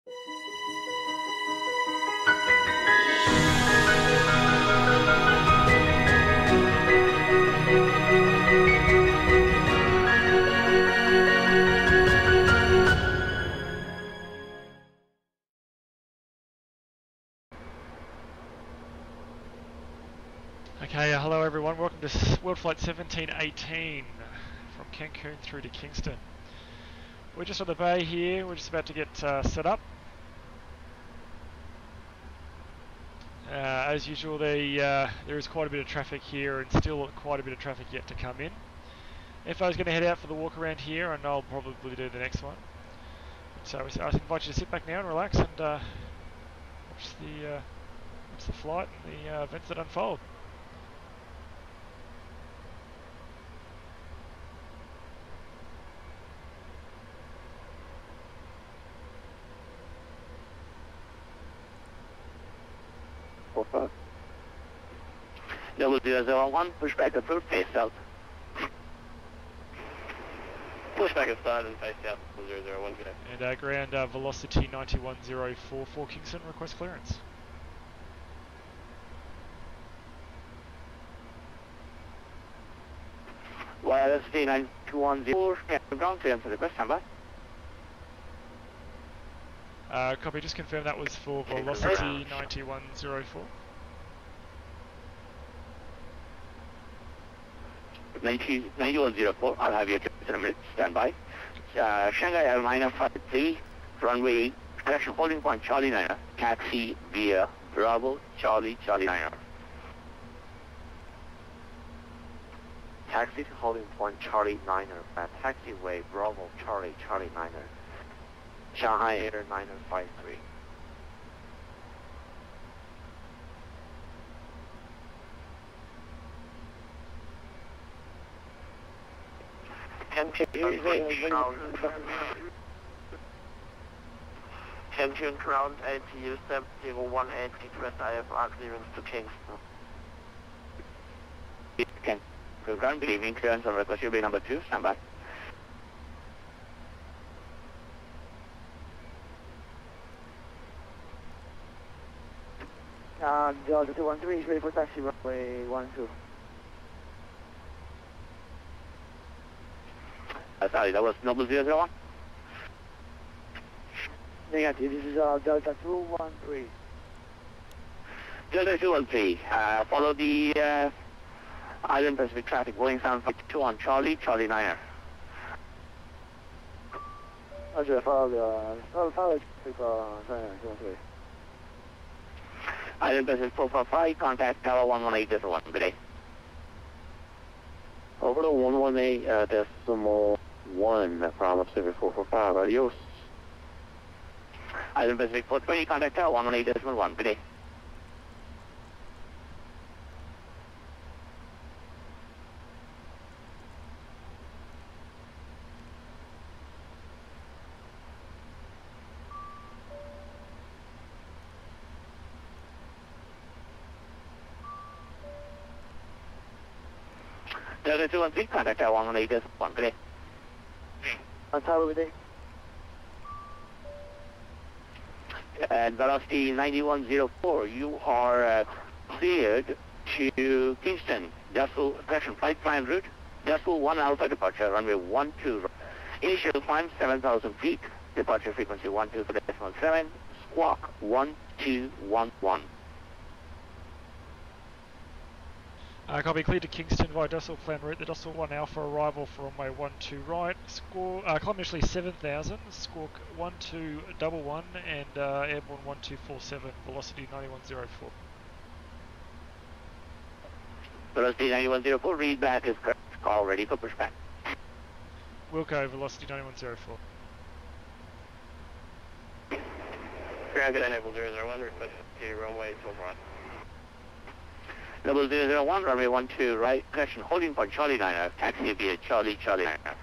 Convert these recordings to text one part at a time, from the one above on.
Okay, hello everyone, welcome to Worldflight 1718 from Cancun through to Kingston. We're just on the bay here, we're just about to get set up. As usual, there is quite a bit of traffic here and still quite a bit of traffic yet to come in. FO's going to head out for the walk around here and I'll probably do the next one. So I invite you to sit back now and relax and watch the flight and the events that unfold. W001, push back approved, face south. Push back inside and face south, 001, good day. And ground velocity 9104 for Kingston, request clearance. Velocity 9210, ground clearance for request, stand by. Copy, just confirm that was for velocity 9104. 9104, I'll have you in a minute, stand by. Shanghai Airliner 53, runway, correction, holding point Charlie 9er, taxi via Bravo, Charlie 9er. Taxi to holding point Charlie 9er, taxiway Bravo, Charlie 9er. Shanghai Air 953. Cancun ground ATU-701 request IFR clearance to Kingston. Okay. Ground, good evening, clearance on request UB number 2, stand by. Delta 213 is ready for taxi runway 12. Sorry, that was Noble 001? Negative, this is Delta 213. Delta 213, follow the Island Pacific traffic, Boeing 752 on Charlie 9er. Roger, follow the traffic 213. Island Pacific 445, contact Tower 118.1, good day. Over to 118 decimal 1 from Pacific 445, adios. Island Pacific 420, contact Tower 118.1, good day. Delta 213, contact Tower 118.1, good day. On Tower, good day. At velocity 9104, you are cleared to Kingston. Decimal, correction, flight plan route, decimal 1 alpha departure, runway 12. Initial climb 7,000 feet, departure frequency 12.7, squawk 1211. Copy, clear to Kingston via decimal plan route, the decimal 1 alpha arrival for runway 12 right, score, climb initially 7,000, squawk 1211 and airborne 1247, velocity 9104. Velocity 9104, read back is correct, call ready for pushback. Wilco, velocity 9104. Good enable 001, request to runway 12 right. Double 001, runway 12 right, correction, holding point Charlie 9er, taxi via Charlie 9er.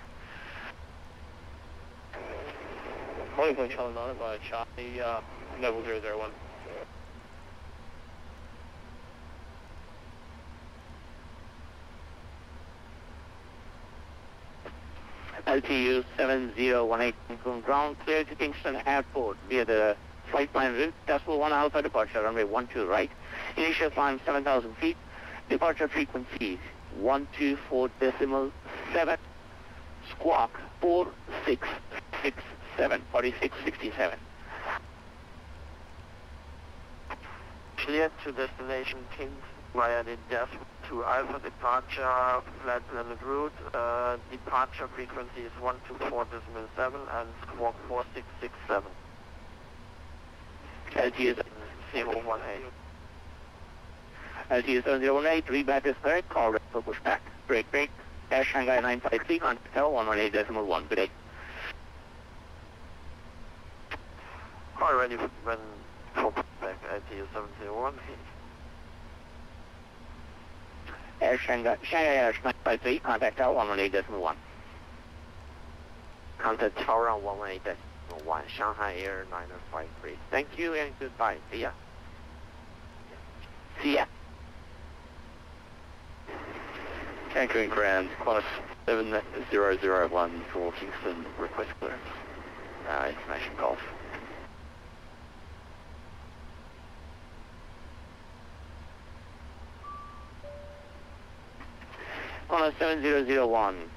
Holding point Charlie 9er by Charlie, level 001. LTU 7018 from ground clear to Kingston Airport via the flight plan route. Decimal 1 Alpha departure, runway 12 right. Initial climb 7,000 feet. Departure frequency 124.7. Squawk 4667, 4667. Clear to destination Kings via the Delta 2 Alpha departure, flat landed route. Departure frequency is 124.7 and squawk 4667. LTU 018. LTU 7018, reback is correct, call ready for pushback. Break, Dash Shanghai 953, contact tower 118.1, good day. All ready when for pushback, LTU 701. Shanghai 953, contact tower 118.1. Contact tower on 118.1, Shanghai Air 953. Thank you and goodbye. See ya. See ya. Anchoring ground, Qantas 7001 for Kingston, request clearance. Information golf. Qantas 7001,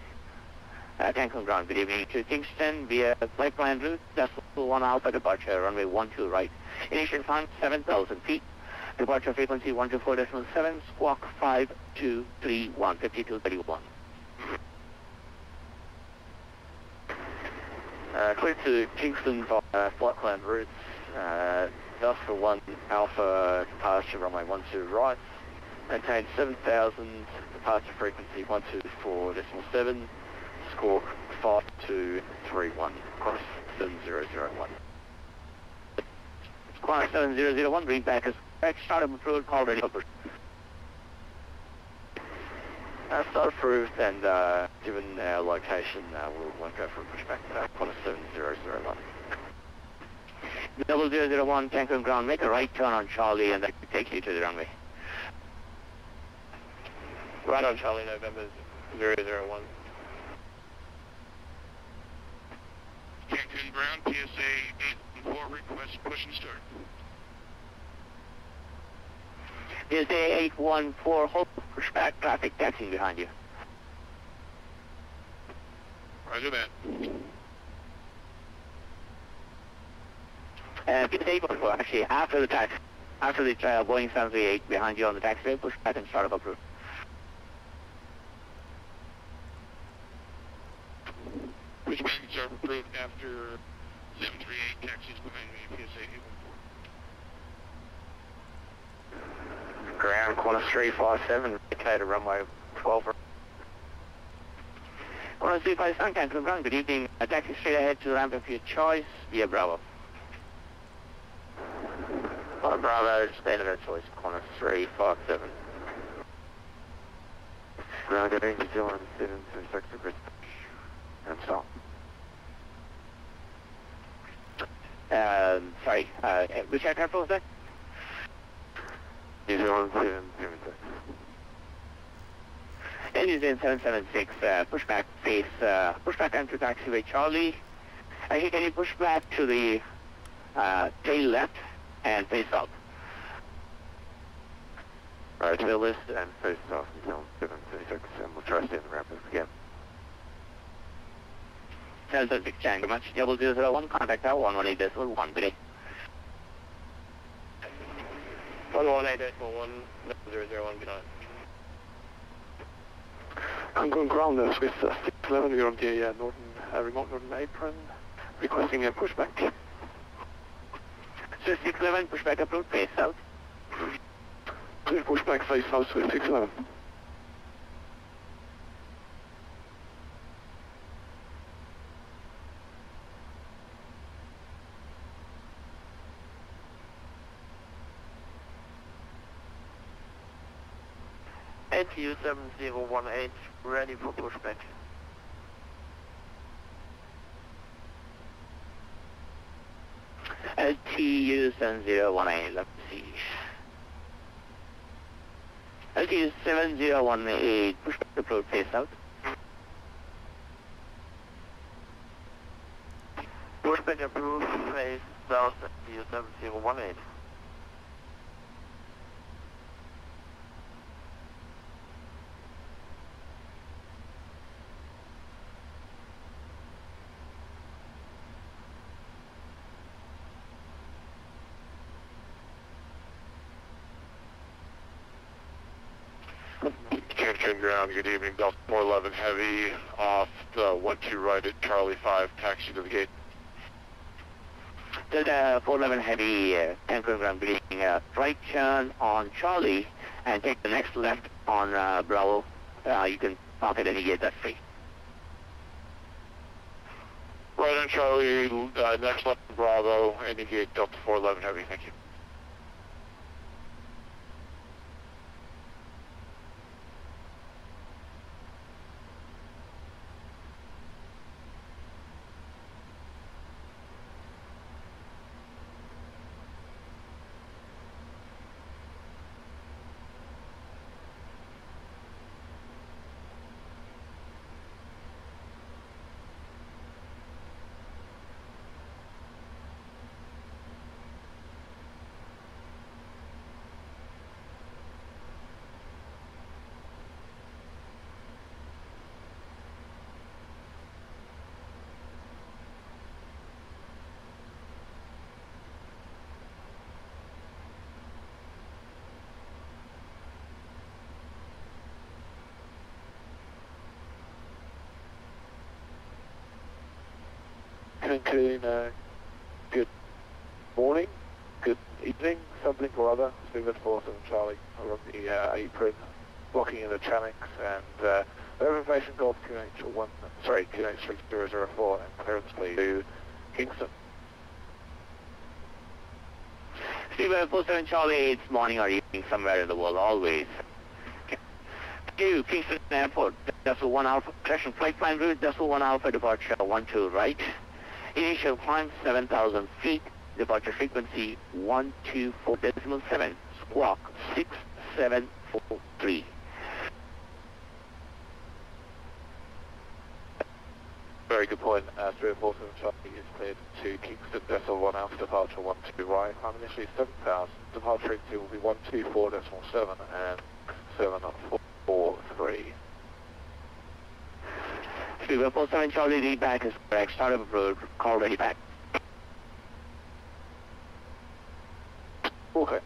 Cancun ground, good evening to Kingston via flight plan route, Decimal 1 Alpha departure, runway 12 right. Initial climb 7,000 feet. Departure frequency 124.7, squawk 5231, 5231. Clear to Kingston flight plan routes, Delta 1 Alpha departure runway 12 right. Maintain 7,000, departure frequency 124.7, squawk 5231, Qantas 7001. Qantas 7001, bring back as correct, start of approved, call ready for push. Start approved and given our location, we won't go for a pushback. Qantas 7001. 0001, Cancun ground, make a right turn on Charlie and that will take you to the runway. Right on Charlie, November 001. Cancun ground, PSA 814, request push and start. PSA 814, hold pushback, traffic taxiing behind you. Roger that. PSA 814, actually, after the Boeing 738 behind you on the taxiway, pushback and start up approved. Pushbacks are approved after 738 taxis behind me, PSA 814. Ground Qantas 357, indicator runway 12. Qantas 357, Cancun ground, good evening. Taxi straight ahead to the ramp of your choice via Bravo. Bravo, standard of choice, Qantas 357. Ground getting New Zealand 726 degrees and stop. Sorry, which aircraft was that? New Zealand 776. New Zealand 776, pushback face, pushback enter taxiway Charlie. Can you push back to the tail left and face south? Right, tail left and face south, New Zealand 776, and we'll try to stay in the ramp again. 776, thank you very much. 0001, contact tower 118.1, good day. 118.1, 001, good night. Cancun ground, Swiss 611, you're on the remote northern apron, requesting a pushback. Swiss 611, pushback approved, face south. Clear pushback, face south, Swiss 611. NTU 7018, ready for pushback. LTU 7018, let's see. LTU 7018, pushback approved, face south. Pushback approved, phase south at WF1718. Canton ground, good evening, Delta 411 Heavy, off the 12 right at Charlie 5, taxi to the gate. Delta 411 Heavy, Canton ground, beginning right turn on Charlie, and take the next left on Bravo. You can park at any gate, that's free. Right on Charlie, next left Bravo, any gate, Delta 411 Heavy, thank you. Cancun, good morning, good evening, something or other. Steven 47 Charlie, we're on the apron, blocking in the channels, and information Golf 2H3004 and clearance please to Kingston. Steven 47 Charlie, it's morning or evening somewhere in the world, always. To Kingston Airport, Decimal 1 Alpha, correction, flight plan route, Decimal 1 Alpha, departure 12 right. Initial climb 7,000 feet, departure frequency 124.7, squawk 6743. Very good point. 347 Charlie is cleared to Kingston, Decimal 1 Alpha, departure 12 right. I'm initially 7,000, departure frequency will be 124.7 and 743. Steven 47 Charlie, lead back is correct. Start of road, call ready back. Okay.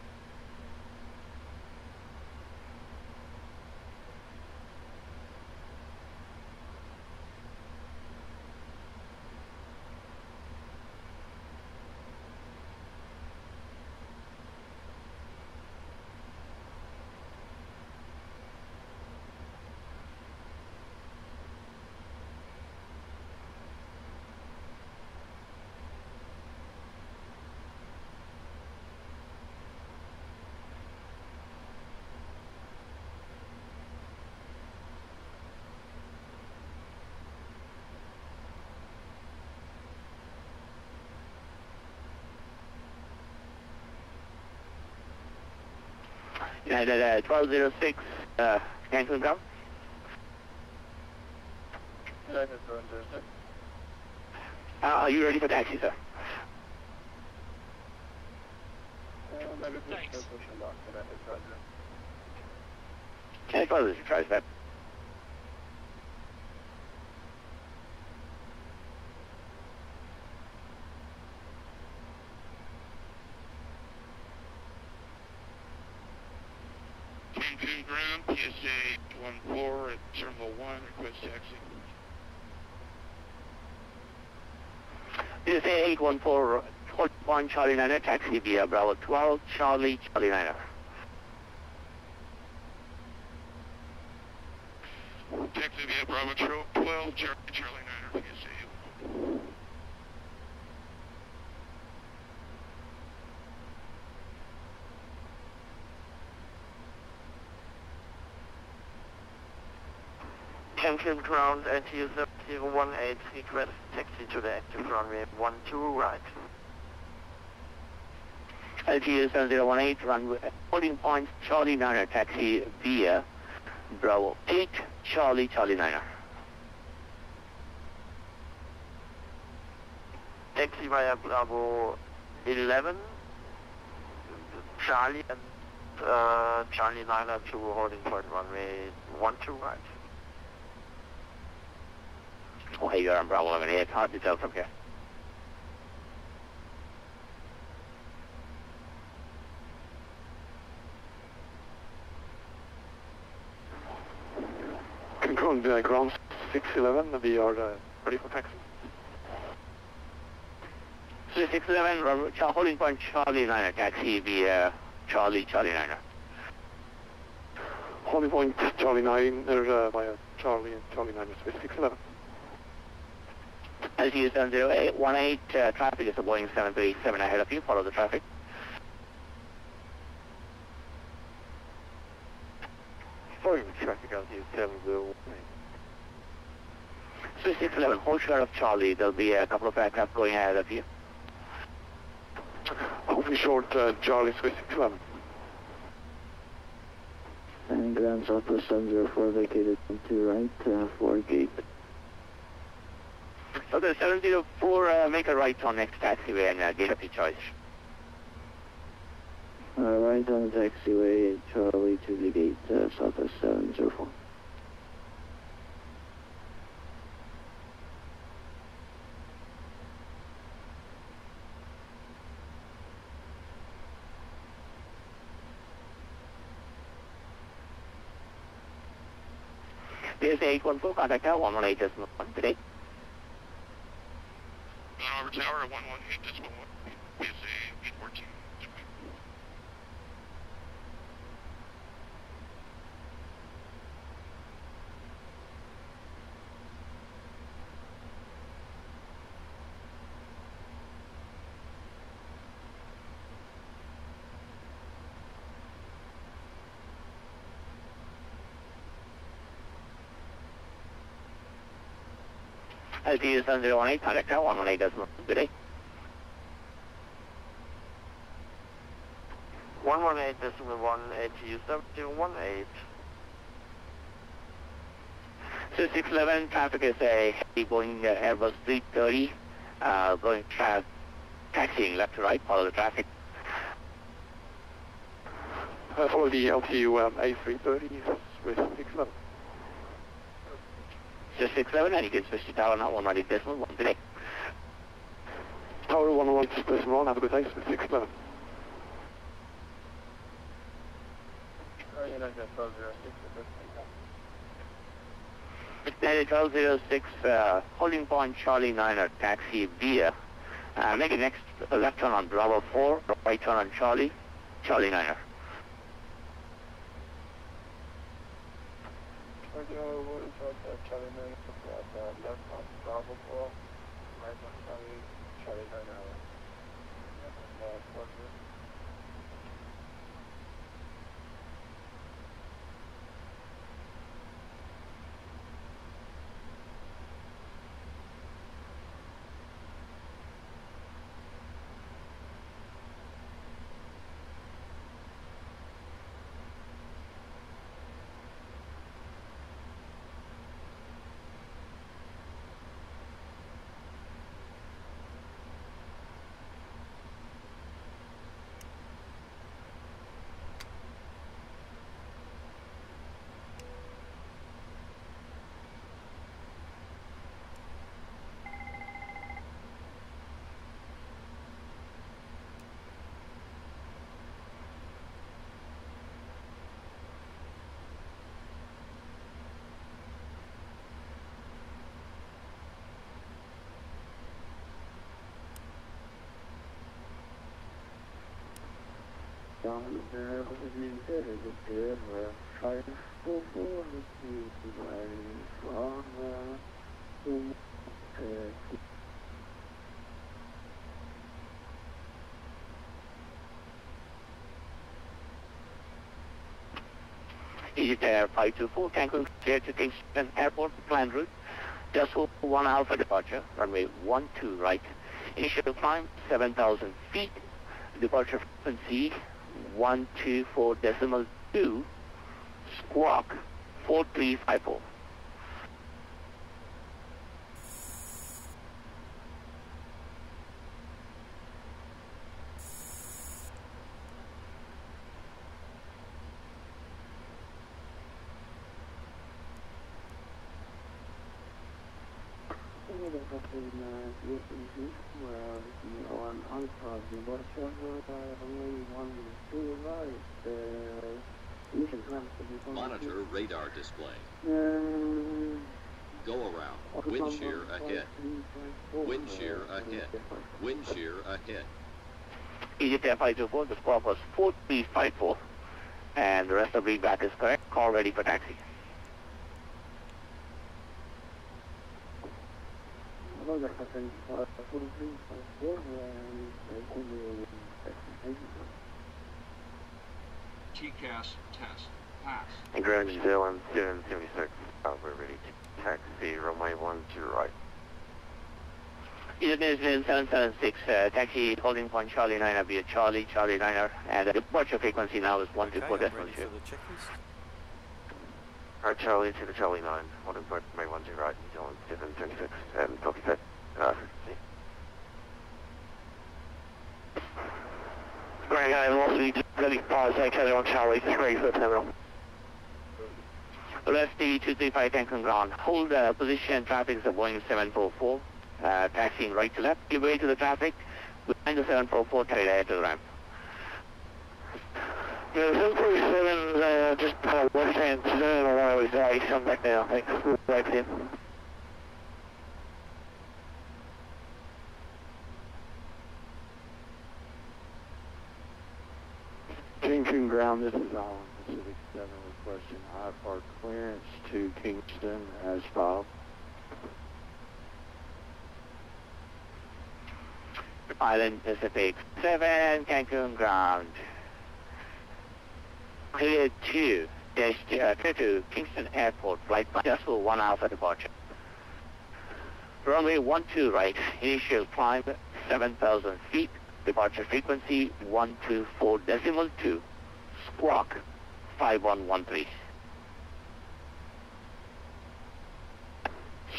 United 1206, Cancun ground. Are you ready for taxi, sir? Thanks. Okay, follow this, try that. Cancun ground, PSA 14 at Terminal 1, request taxi. PSA 814, 1 Charlie 9, taxi via Bravo 12, Charlie 9. Taxi via Bravo 12, Charlie 9, PSA. Cancun ground, NTU 7018, request taxi to the active runway 12 right. LTU 7018, runway, holding point, Charlie 9, taxi via Bravo 8, Charlie 9. taxi via Bravo 11, Charlie and Charlie 9 to holding point runway 12 right. Okay, you're on Bravo 11. It's hard to tell from here. Control ground 611, we are ready for taxi. 611, holding point Charlie 9, taxi via Charlie 9. Holding point Charlie 9, there's via Charlie and Charlie 9 is 611. As you 70818, traffic is a Boeing 737 ahead of you, follow the traffic. Following the traffic as you 708. 611, hold short of Charlie, there'll be a couple of aircraft going ahead of you. Holding short Charlie 611. And ground Southwest 704 vacated to right, 4 gate. So the 704, make a right on next taxiway and gate of your choice. Right on the taxiway, Charlie to the gate, Southwest 704. There's 814, contact tower 118.1 today. Over tower 118.1, PSA 814. LTE 7018, contact tower 118.1 today. 118.1, ATU 7018. So 611, traffic is a heavy Boeing Airbus 330, going taxiing left to right, follow the traffic. Follow the LTU A330 with 611. So 611, and you can switch to tower now 118.1 today. Tower 118.1, have a good day, with 611. United 1206, holding point Charlie 9 taxi via. Make a next left turn on Bravo 4, right turn on Charlie 9. Egypt Air 524, Cancun clear to Kingston Airport, planned route. Decimal 1 Alpha departure, runway 12 right. Initial climb 7,000 feet. Departure frequency 124.2. Squawk 4354. Monitor radar display. Go around. Wind shear ahead. Wind shear ahead. Wind shear ahead. EGT 524, the squawk was 4354. And the rest of the readback is correct. Call ready for taxi. TCAS test. Pass. Ground Zealand 776, we're ready to taxi runway 12 right. EGT 776, taxi holding point Charlie 9 via Charlie 9, and the departure frequency now is 124.2. Alright, Charlie to the Charlie 9, holding point runway 12 right, New Zealand 776, and TOPCAT. Greg, I am also ready for Saitek on Charlie 3 for terminal. Left D235 Cancun ground. Hold position traffic is a Boeing 744. Taxiing right to left. Give way to the traffic. Behind the 744, carry ahead to the ramp. Yeah, 747 just left hand turn around with right. Come back now. Thanks. Right in. Cancun ground, this is Island Pacific 7 requesting IFR clearance to Kingston as filed. Island Pacific 7, Cancun ground. Clear to Kingston Airport, flight successful 1 Alpha departure. Runway 12 right, initial climb 7,000 feet. Departure frequency 124.2, squawk 5113.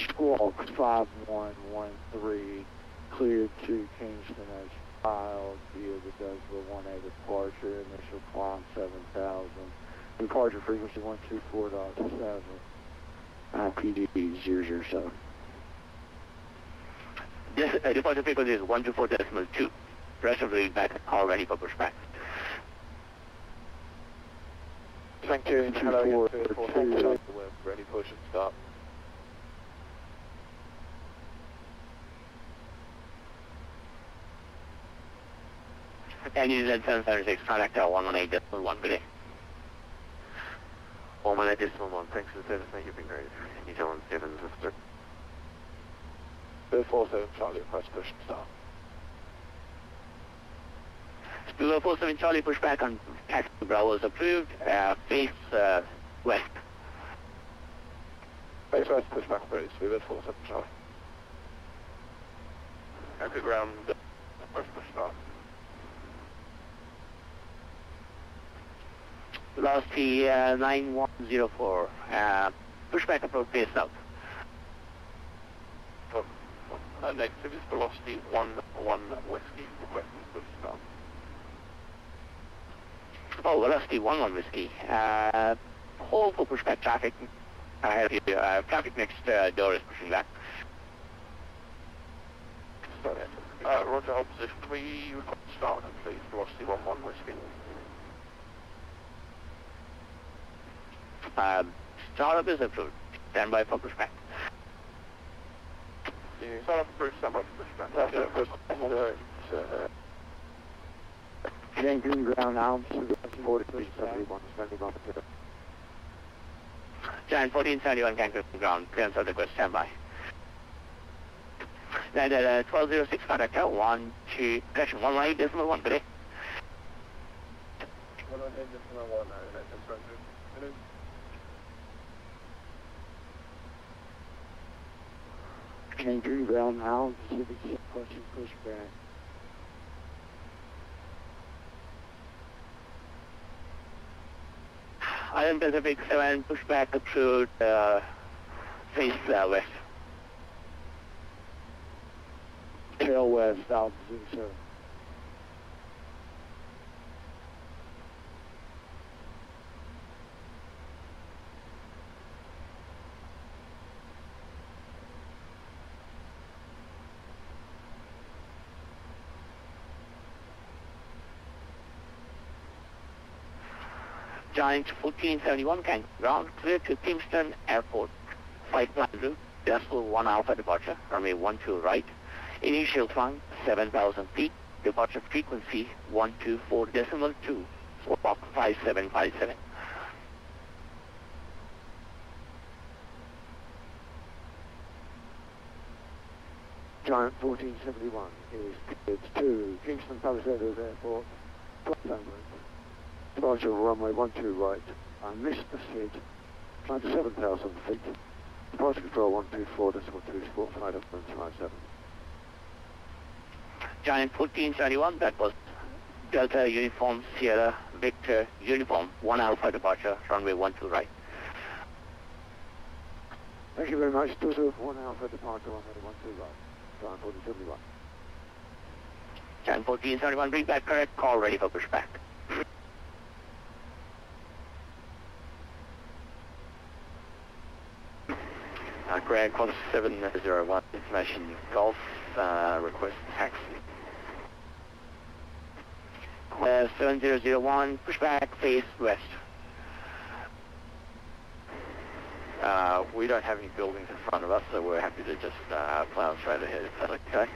Squawk 5113, cleared to Kingston as filed via the Douglas 1A departure, initial climb 7,000, departure frequency 124.7, PDB 007. Departure frequency is 124.2. Rest of the readback are ready for pushback. Thank you. Hello, ready, push and start. And you said 776, contact 118.1 today. 118.1, thanks for the service, mate, you've been great. New Zealand 7 sister. 247 Charlie, request push and start. 247 Charlie, pushback on taxi Bravo is approved. Face west. Face west, pushback approved. 247 Charlie. Happy ground, push start. Velocity 9104. Pushback approach face south. Negative is velocity 11 whiskey, request push start. Oh, velocity 11 whiskey. Hold for pushback traffic. Traffic next door is pushing back. Roger, opposition. We request start, please. Velocity 11 whiskey. Startup is approved. Stand by for pushback. Startup approved, stand by for pushback. Cancun ground, Island Pacific 4371, standing on the pit. Giant 1471 Cancun ground. Clearance of request. Stand by. Then 1206 contact 1 to correction 118.1 today. 118.1, Cancun ground, Island Pacific 6, question pushback. Island Pacific 7, pushback approved, face west. Tail west, Island Pacific 7. Giant 1471 can ground clear to Kingston Airport. Flight plan route, decimal 1 alpha departure, runway 12 right. Initial climb 7,000 feet. Departure frequency 124.2. Squawk 5757. Giant 1471 is cleared to Kingston Palisades Airport. Departure runway 12 right. I missed the seat. Climb to 7,000 feet. Departure control 124.2 squawk 5757. Giant 1471, that was Delta Uniform Sierra Victor Uniform 1 alpha departure, runway 12 right. Thank you very much. 201 alpha departure runway 12 right. Giant 1471. Giant 1471, read back correct, call ready for pushback. Greg 1701, information Golf, request taxi. 7001, pushback, face west. We don't have any buildings in front of us, so we're happy to just plow straight ahead if that's okay.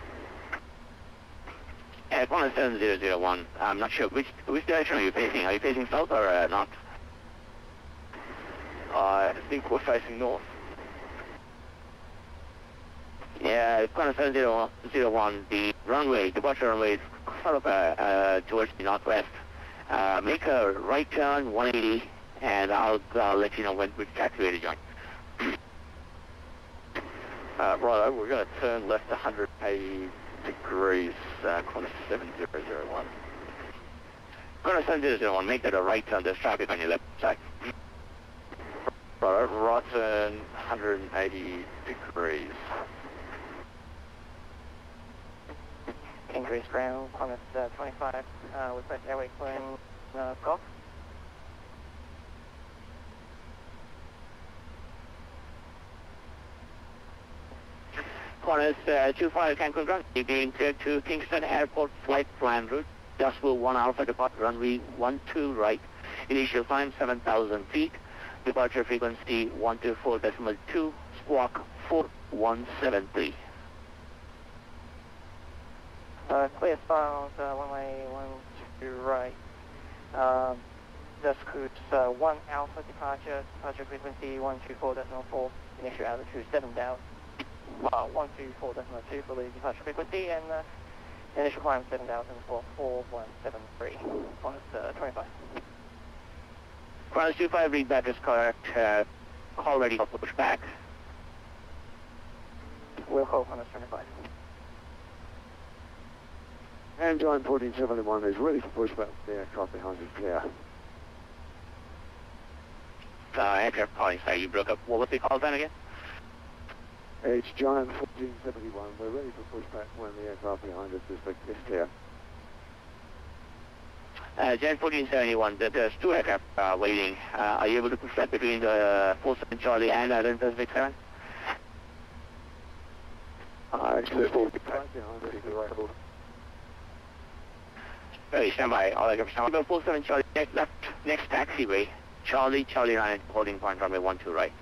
At 7001, I'm not sure which direction are you facing? Are you facing south or not? I think we're facing north. Yeah, 7001, the runway, departure runway is sort of towards the northwest. Make a right turn, 180, and I'll let you know which taxiway to join. Righto, we're going to turn left 180 degrees, corner 7001. Corner 7001, make that a right turn, there's traffic on your left side. Righto, right turn 180 degrees. Increase ground, Plymouth 25, with West Airway clearing Golf. Qantas 25 Cancun ground, you're being cleared to Kingston Airport flight plan route, decimal 1 alpha departure runway 12 right, initial climb 7,000 feet, departure frequency 124.2, squawk 4173. Clear files, one way, 12 right. Dust cruise 1 alpha departure frequency 124.4, initial altitude 7,000. 124.2 for the departure frequency, and initial climb 7,000 for 4173. Qantas 25. Qantas 25, read that is correct. Call ready for pushback. We'll call Qantas 25. And Giant 1471 is ready for pushback. The aircraft behind is clear. Aircraft calling, sorry, you broke up. What was the call then again? It's Giant 1471. We're ready for pushback when the aircraft behind us is clear. Giant 1471, there's 2 aircraft waiting. Are you able to push back between the 47 Charlie and Addons Pacific 7? Actually, right behind us is the right hold. Ready, stand by. All aircraft stand by. 47 Charlie, left, next taxiway. Charlie 9, holding point runway 12 right.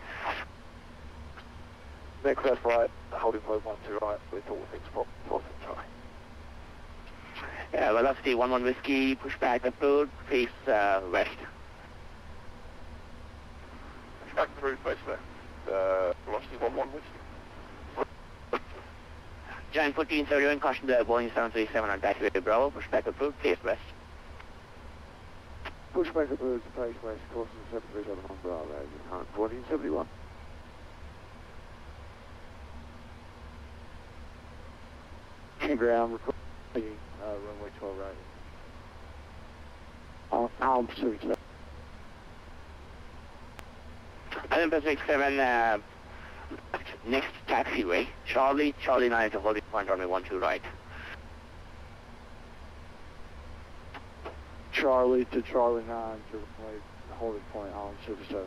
Next left right, holding point 12 right, with all things possible. Velocity 11 Whiskey, pushback approved, face west. Back through, face west. Velocity 11 Whiskey. Giant 1471, caution the Boeing 737 on taxiway Bravo, pushback approved, face west. Pushback approved, face west, course 737 on Bravo, Giant 1471. Ground, recording, runway 12 right. I'll pursuit that. Addons Pacific 7, next taxiway. Charlie 9 to holding point runway 12 right. Charlie to Charlie 9 to runway holding point on 7.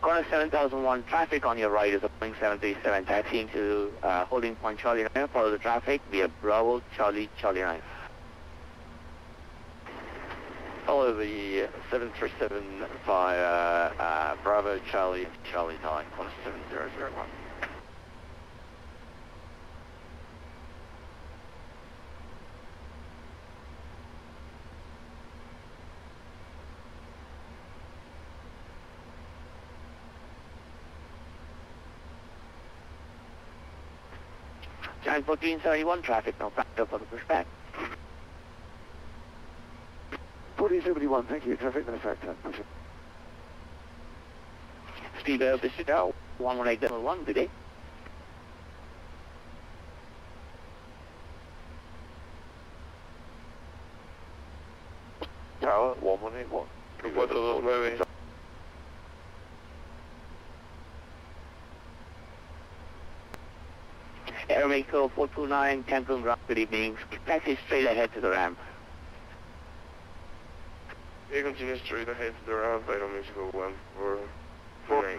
Corner 7001, traffic on your right is a Boeing 737 taxiing to holding point Charlie 9. Follow the traffic via Bravo Charlie 9. Follow the 737 by Bravo Charlie Charlie 9 on 7001. Giant 1471 traffic, no back up on the pushback. 1471, thank you. Traffic, no factor. Speed of the Chicago, 118.1 today. Tower 1181. What's the little movie? Air Mexico 429, Cancun ground, good evening. Taxi straight ahead to the ramp. You continue straight ahead to the ramp, Air Mexico 1 for 49.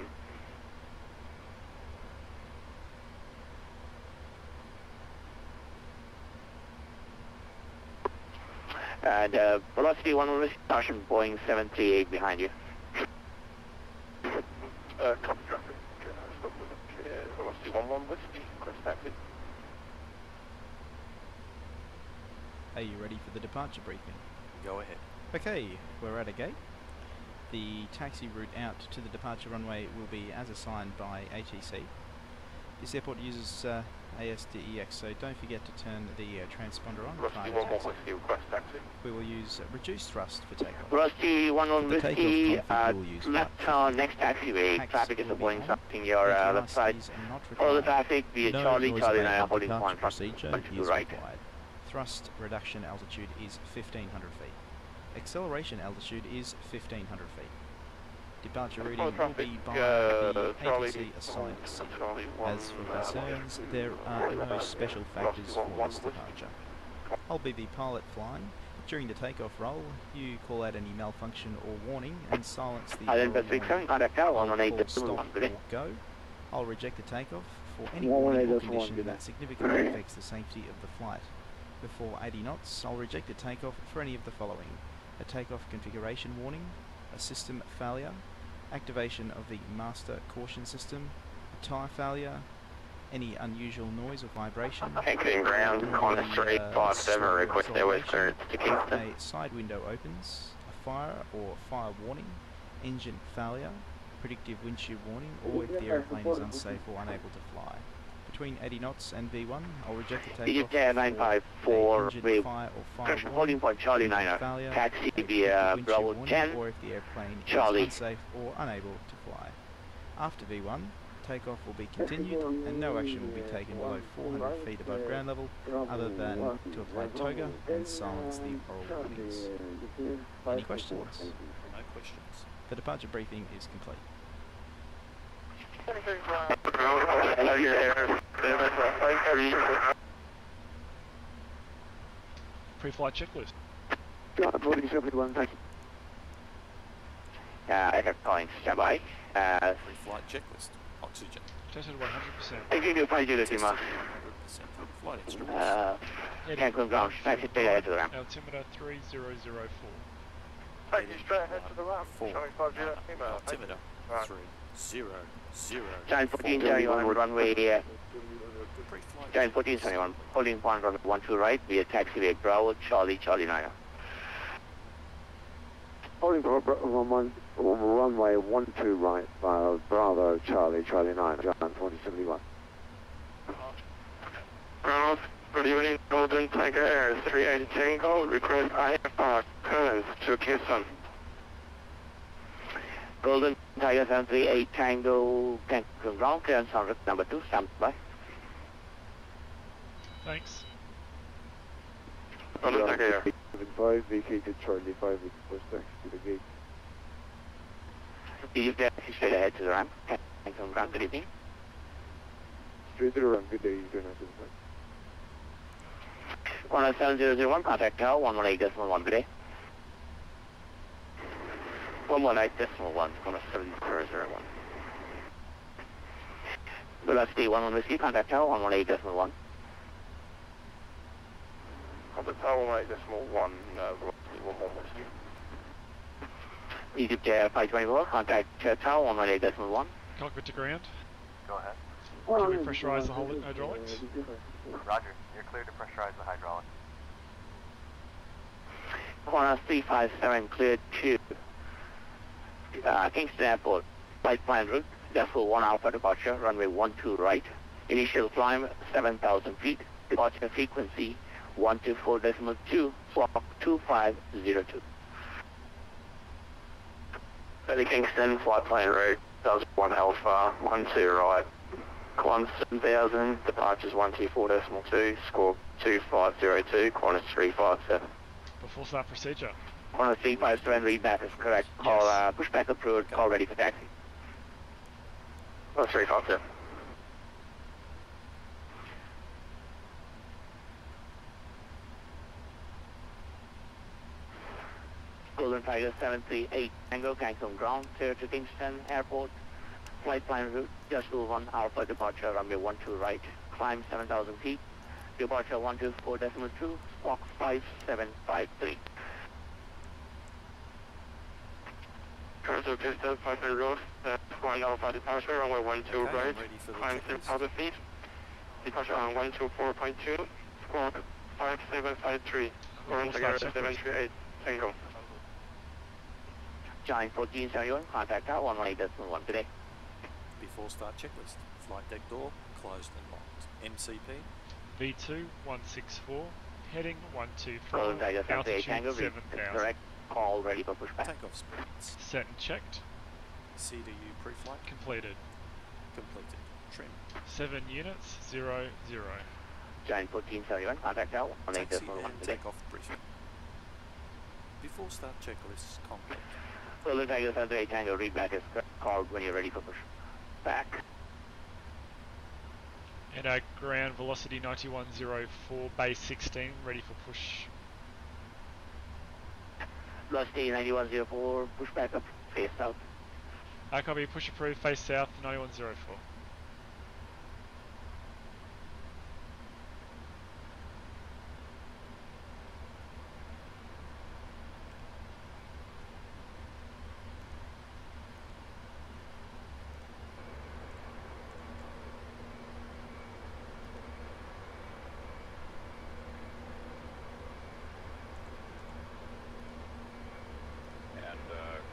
And velocity 1 caution, Boeing 738 behind you. Copy traffic. Velocity 11 whiskey, crest taxi. Are you ready for the departure briefing? Go ahead. Okay, we're at a gate. The taxi route out to the departure runway will be as assigned by ATC. This airport uses ASDEX, so don't forget to turn the transponder on. Velocity 11 whiskey, crest taxi. We will use reduced thrust for takeoff. Velocity 11 For the whiskey, takeoff config, we'll use left next taxiway. Taxi Traffic is will be avoiding on. something your left side. ATRs are not Follow the required. traffic via No Charlie, noise Charlie 9 abatement holding departure point, procedure to is right. required. Thrust reduction altitude is 1500 feet. Acceleration altitude is 1500 feet. Departure reading will be by the ATC assigned seat. As for concerns, there are no special factors for this departure. I'll be the pilot flying. During the takeoff roll, you call out any malfunction or warning and silence the Island error Pacific warning. 7, contact tower I'll 118 call stop or go. I'll reject the takeoff for any warning or condition that significantly affects the safety of the flight. Before 80 knots, I'll reject the takeoff for any of the following: a takeoff configuration warning, a system failure, activation of the master caution system, a tyre failure, any unusual noise or vibration, Anchoring ground, corner straight, 57, request airway clearance to Kingston. a side window opens, a fire or fire warning, engine failure, predictive windshield warning, or if the aeroplane is unsafe or unable to fly. Between 80 knots and V1, I'll reject the takeoff EJ 954, engine wave, fire or fire holding warning, point Charlie engine 9, failure, taxi a via predictive Bravo windshield 10, warning, or if the airplane Charlie. is unsafe or unable to fly. After V1, takeoff will be continued and no action will be taken below 400 feet above ground level other than to apply toga and silence the oral warnings. Any questions? No questions. The departure briefing is complete. Pre-flight checklist. John 1471, thank you. Aircraft calling standby. Pre-flight checklist. Oxygen. Tested 100%. Taking you by Julius Lima. 100% flight instruments. Cancun ground, taxi straight ahead to the ramp. Altimeter 3004. Take you straight ahead to the ramp. 4. Showing 50 email. Altimeter 300. Giant 1471, runway, Pre-flight Giant 1471, holding point runway 12 right via taxiway Bravo, Charlie, Charlie 9. Holding for runway 12 right, Bravo, Charlie, Charlie 9, John 1471. Ronald, good evening, Golden Tiger Air 38 Tango, request IFR clearance to Kingston. Golden Tiger 738 Tango, Cancun ground, clearance on route number 2, standby. Thanks. Golden Tiger Air. 5, vacated Charlie 5, request taxi to the gate. You taxi straight ahead to the ramp. Cancun ground, good evening. Straight to the ramp, good day, you turn out to the 17001, contact tower 118.1, good day. 118.1, 17001. Velocity 11 whiskey, contact tower 118.1. On the tower 1.1, velocity 11 whiskey. Egypt Air 524, contact Tower 118.1. Cockpit to ground. Go ahead. Can we pressurize the hydraulics? Roger. You're clear to pressurize the hydraulics. Qantas 357 cleared to Kingston Airport. Flight plan route, Decimal 1 Alpha departure, runway 12 right. Initial climb 7,000 feet. Departure frequency 124.2, squawk 2502. City Kingston, flight plan route, does 1 Alpha, 12 right. Climb 7,000, departures 124.2, score 2502, Qantas 357. Before start procedure. Qantas 357, read back is correct. Call, Yes. pushback approved, call ready for taxi. Qantas 357. Golden Tiger 738 Tango, Cancun ground, clear to Kingston Airport. Flight plan route, Decimal 1 Alpha departure, runway 12 right. Climb 7,000 feet. Departure 124.2, squawk 5753. Transfer Kingston, 500 Road, 1 Alpha departure, runway 12 Okay, right. I'm ready for the Climb checklist. 6,000 feet. Departure on 124.2, squawk 5753. Orange Tiger 738 Tango. Giant 1471, contact Tower 118.1 today. Before start checklist. Flight deck door closed and locked. MCP. V2164, heading 124, Golden Tiger 738 Tango, altitude read 7,000. correct. Call ready for pushback. Takeoff speeds. Set and checked. CDU pre-flight Completed. completed. Trim. 7 units, 0, 0. Giant 1471, contact Tower Taxi 118.1 and today. takeoff briefing. Before start checklists complete. Golden Tiger 738 Tango, read back is correct. Call when you're ready for pushback. And our ground velocity 9104, base 16, ready for push. Velocity 9104, pushback up, face south. Copy, push approved, face south, 9104.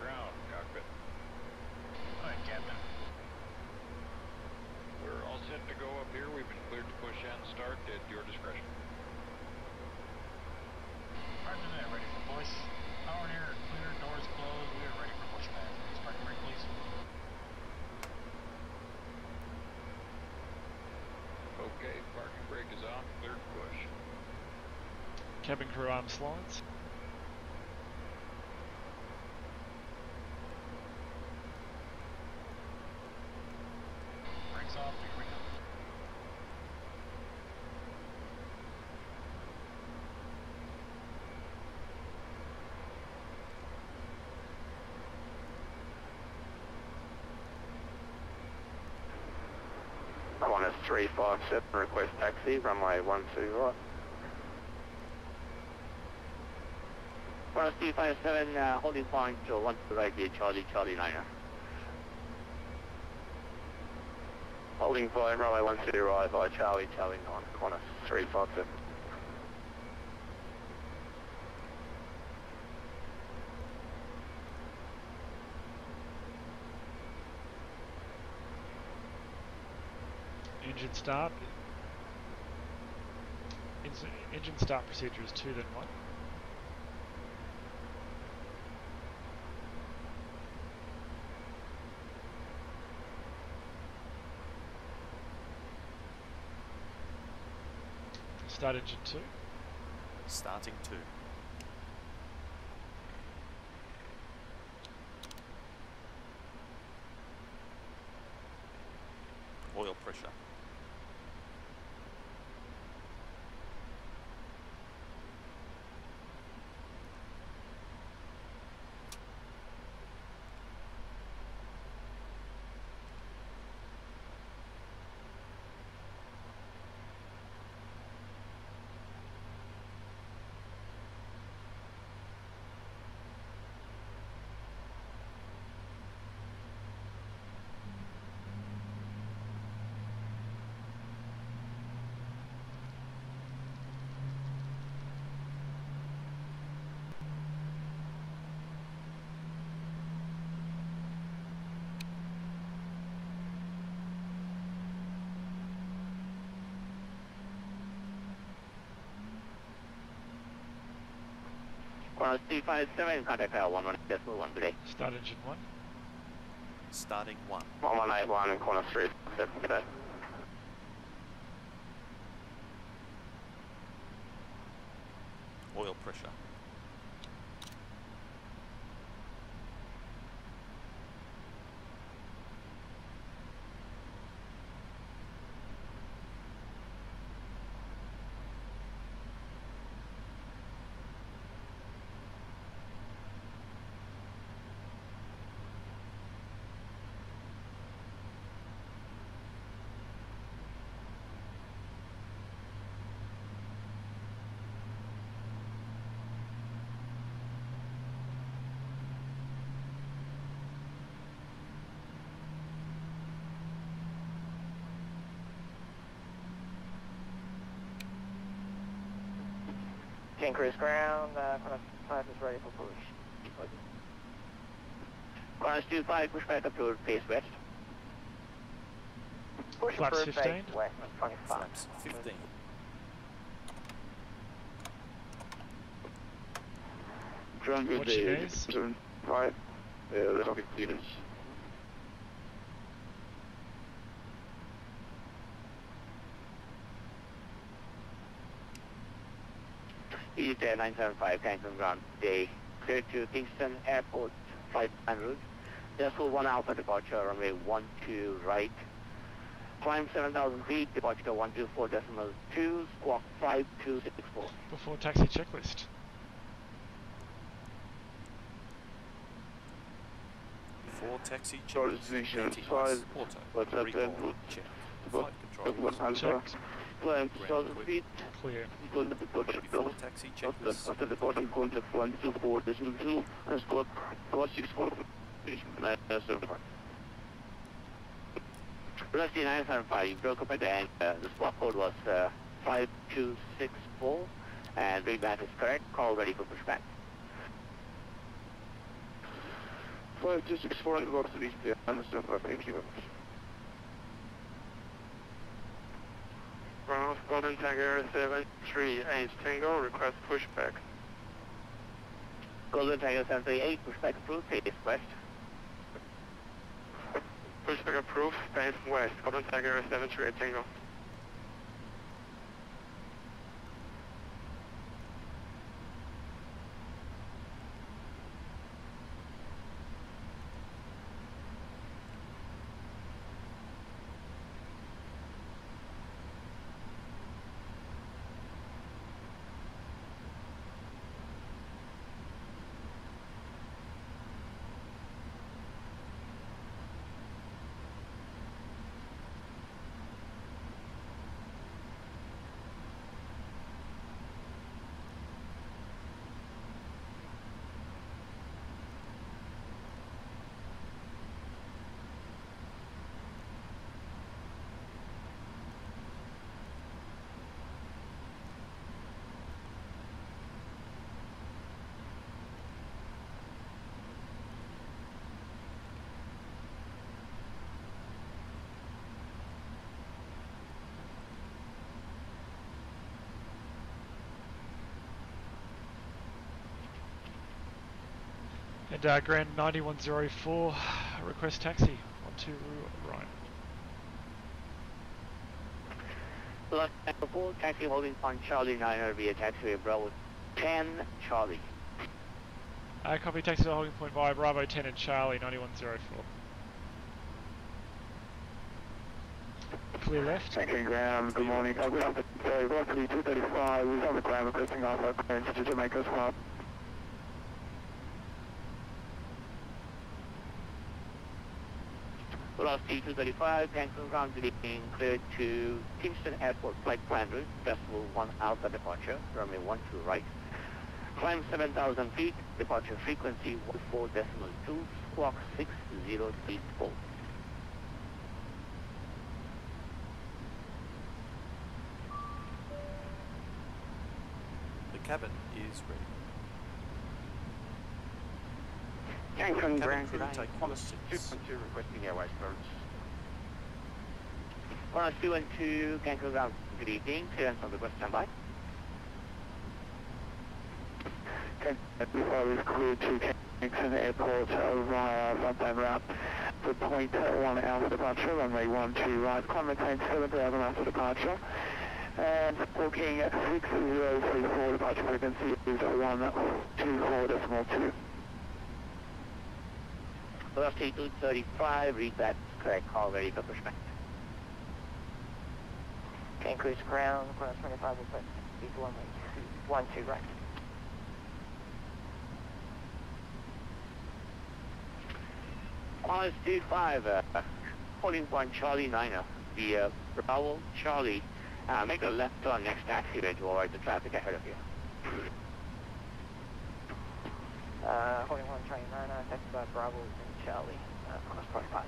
Ground, cockpit. Hi, Captain. We're all set to go up here. We've been cleared to push and start at your discretion. Roger that. Ready for push. Power and air are clear. Doors closed. We are ready for pushback. Please park and brake, please. Okay, parking brake is on. Cleared to push. Cabin crew arms lines. Brakes off. Here we go. Qantas 357, request taxi, runway 12 right. Qantas 357, holding point 1 to right, via Charlie, Charlie 9er. Holding point, runway 12 right by Charlie, Charlie 9, Qantas 357. Engine start. Engine start procedure is 2 then 1. Start engine 2. Starting 2. Oil pressure. Chorus 357, contact tower 11.1 today. Start engine 1. Starting 1. 1181 and corner 3. Today. Oil pressure. Anchor is ground, Chorus 5 is ready for push. Chorus 25, push back up to face west. Push Flaps approved 15. base west, 25. Flaps 15. Drone good Watch day. your gaze. 5. Let's talk clearance. East Air 975, Cancun ground today. Clear to Kingston Airport, flight plan route. Decimal 1 Alpha departure, runway 12 right. Climb 7,000 feet, departure 124.2, squawk 5264. Before taxi checklist. Before taxi Charlie checklist. Station ATS. 5. Auto. What's up Recall. then? Check. Flight controls. Alpha. Checked. Climb 2,000 feet, Clear. equal to departure. Before taxi checklist. After departing, contact 124.2 and squawk 464. Rusty 975, you broke up at the end. The squawk code was 5264, and readback is correct. Call ready for pushback. 5264 and go to the east there. Understand, thank you very much. Ground Golden Tiger 738 Tango, request pushback. Golden Tiger 738, pushback approved, face west. Pushback approved, base west, Golden Tiger 738 Tango. And Grand 9104, request taxi. 12 right. Left number 4, taxi holding point Charlie 9 via taxiway Bravo 10 Charlie. Copy, taxi to holding point via Bravo 10 and Charlie 9104. Clear left. Tanking ground, good morning. We have the Velocity 235, we have the ground requesting off our clearance to Jamaica Swap. Velocity 235, Cancun ground being cleared to Kingston Airport flight plan route, decimal 1 Alpha departure, runway 12 right. Climb 7,000 feet, departure frequency 14.2, squawk 6034. The cabin is ready. Cancun Cabin ground crew today. take course 6. 212 requesting airways clearance. 212, Cancun ground, good evening, clearance on the west standby. before we've cleared to Kingston Airport via Vatsim route for point 1 Alpha departure, runway 12 right, climb maintain 7,000 after departure, and booking 6034 departure frequency is 124.2. Velocity 235, read that correct call, ready for pushback. Okay, increase ground, ground 25, but speed 12 right. Qantas 25, holding point Charlie 9er, the Bravo Charlie, make a left turn next taxiway to avoid the traffic ahead of you. Holding point Charlie 9er, taxi by Bravo and Charlie, Qantas 25.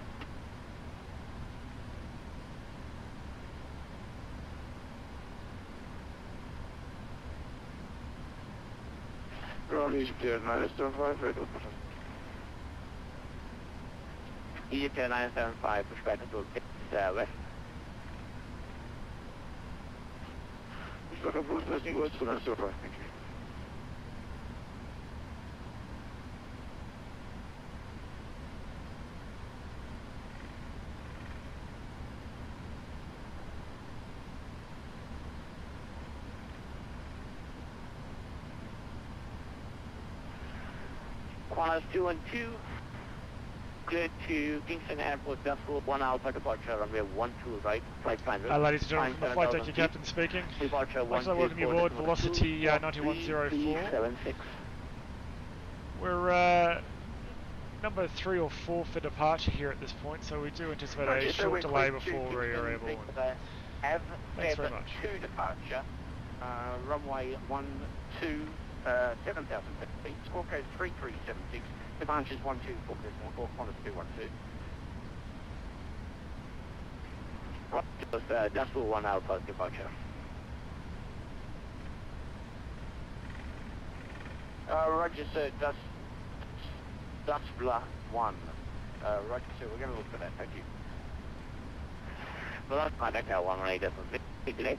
Roger, Spirit 975, very good. Egypt 975, pushback until west. Second full testing was 975, thank you. Qantas 212, cleared to Kingston Airport, Duffel 1 Alpha departure, runway 12 right, flight plan. Ladies and gentlemen, from the flight deck, your captain speaking. Departure I'd like to welcome you aboard Velocity 9104. We're number 3 or 4 for departure here at this point, so we do anticipate a short delay before we are able. Thanks very much. 2 departure, runway 12, 7,000 feet, score code 3376, departures 124.4, Qantas 212. Right, Duffel 1 Alpha departure. Roger, sir, Duffler 1. Roger, sir, we're going to look for that, thank you. Well, that's contact our 118.6 today.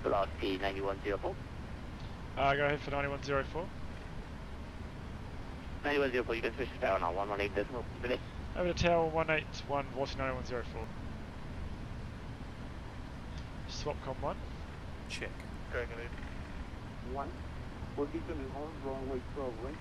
Velocity 9104. Go ahead for 9104. 9104, you can switch to tower now, 118.6 today. Over to tower 181, Velocity 9104. Swapcom 1. Check. Going in. 1. We're keeping it on, runway 12 right.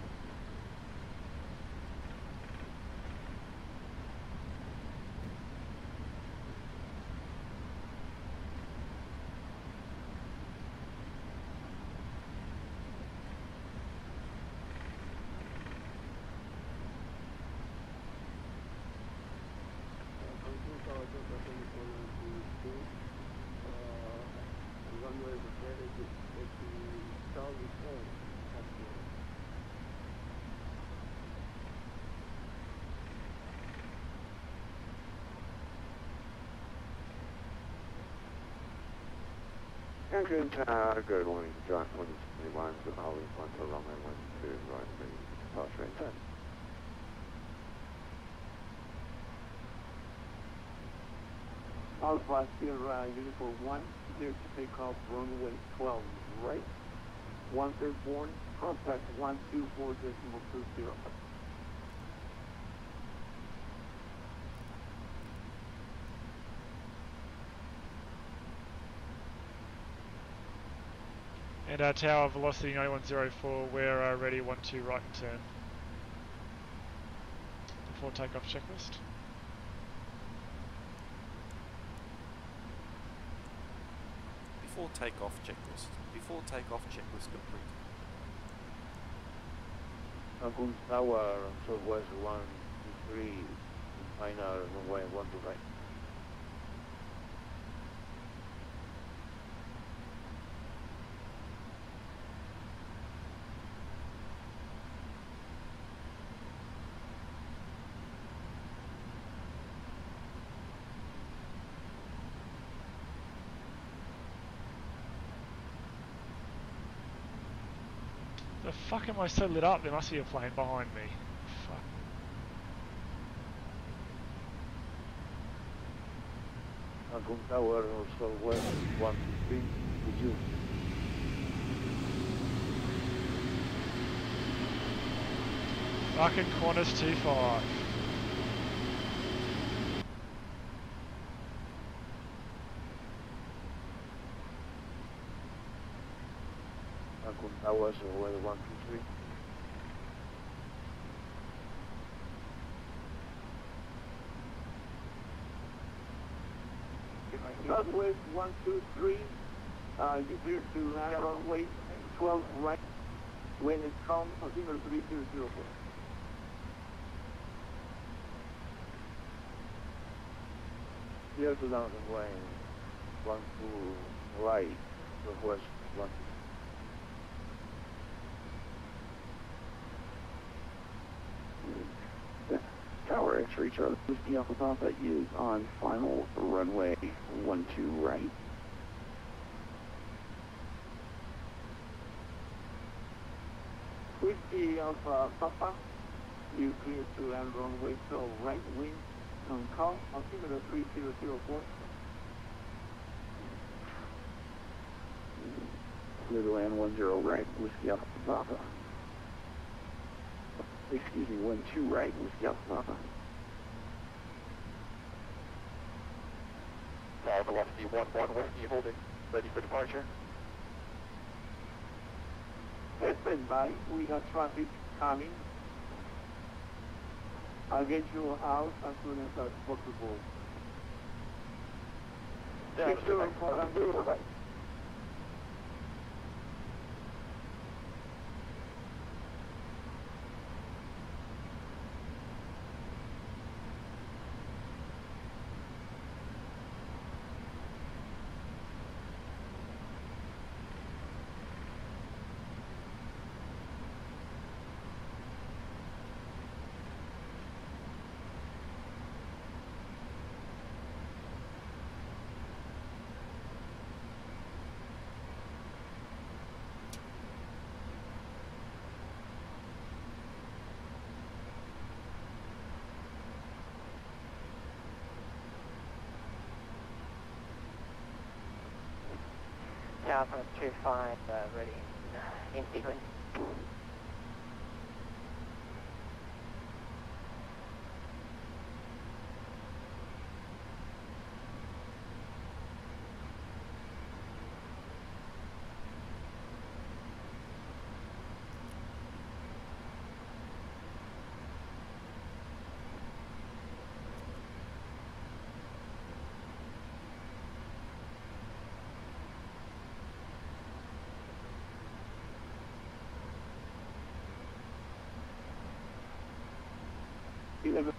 Good morning, John 2021, good holding point to runway 12 right, ready to departure in 10. Alpha Sierra Uniform 1, clear to take off runway 12 right, 134, contact 124.20. And our tower velocity 9104, we're ready 12 right and turn. Before takeoff checklist. Before takeoff checklist. Before takeoff checklist complete. Cancun Tower, Southwest 123, final runway 12 right. The fuck am I so lit up? There must be a plane behind me. Fuck. Falcon Tower, also West 123, would you? Fucking Qantas 25. Falcon Tower, so weather 123. Southwest 123, you clear to land runway 12 right, wind is calm, altimeter 3004. Clear to land runway 12 right, Southwest 123. Tower X-ray Charlie, Whiskey Alpha Papa is on final runway 12 right. Whiskey Alpha Papa, you clear to land runway 12 right, wind on calm, altimeter 3004. Clear to land 10 right, Whiskey Alpha Papa. Excuse me, 12 right, Whiskey Alpha Papa. Tower velocity 11 Whiskey holding, ready for departure. Stand by, we have traffic coming. I'll get you out as soon as possible. Right. Alpha 25, ready in sequence.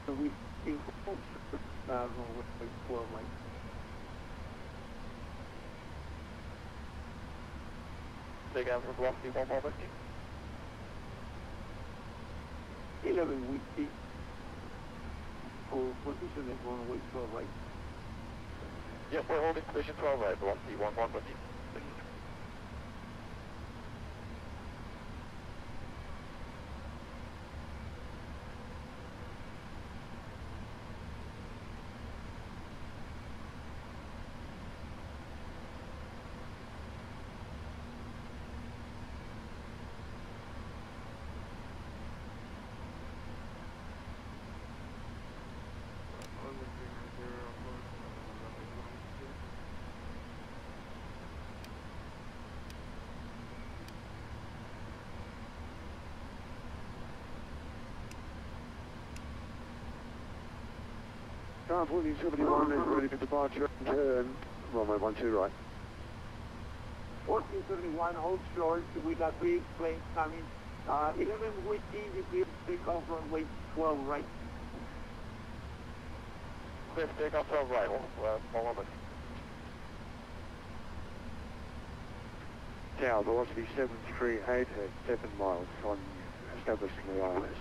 We see for like. Big Alpha velocity 1 more whiskey. 11 whiskey. For position is runway 12 right. Yes, we're holding position 12 right, velocity 1 whiskey. Tower 1471 is ready for departure and turn, runway 12 right. 1471, hold short, we got 3 planes coming. 11 whiskey, you clear take off runway 12 right. Clear take off 12 right, one moment. Tower velocity 738 at 7 miles on established wireless.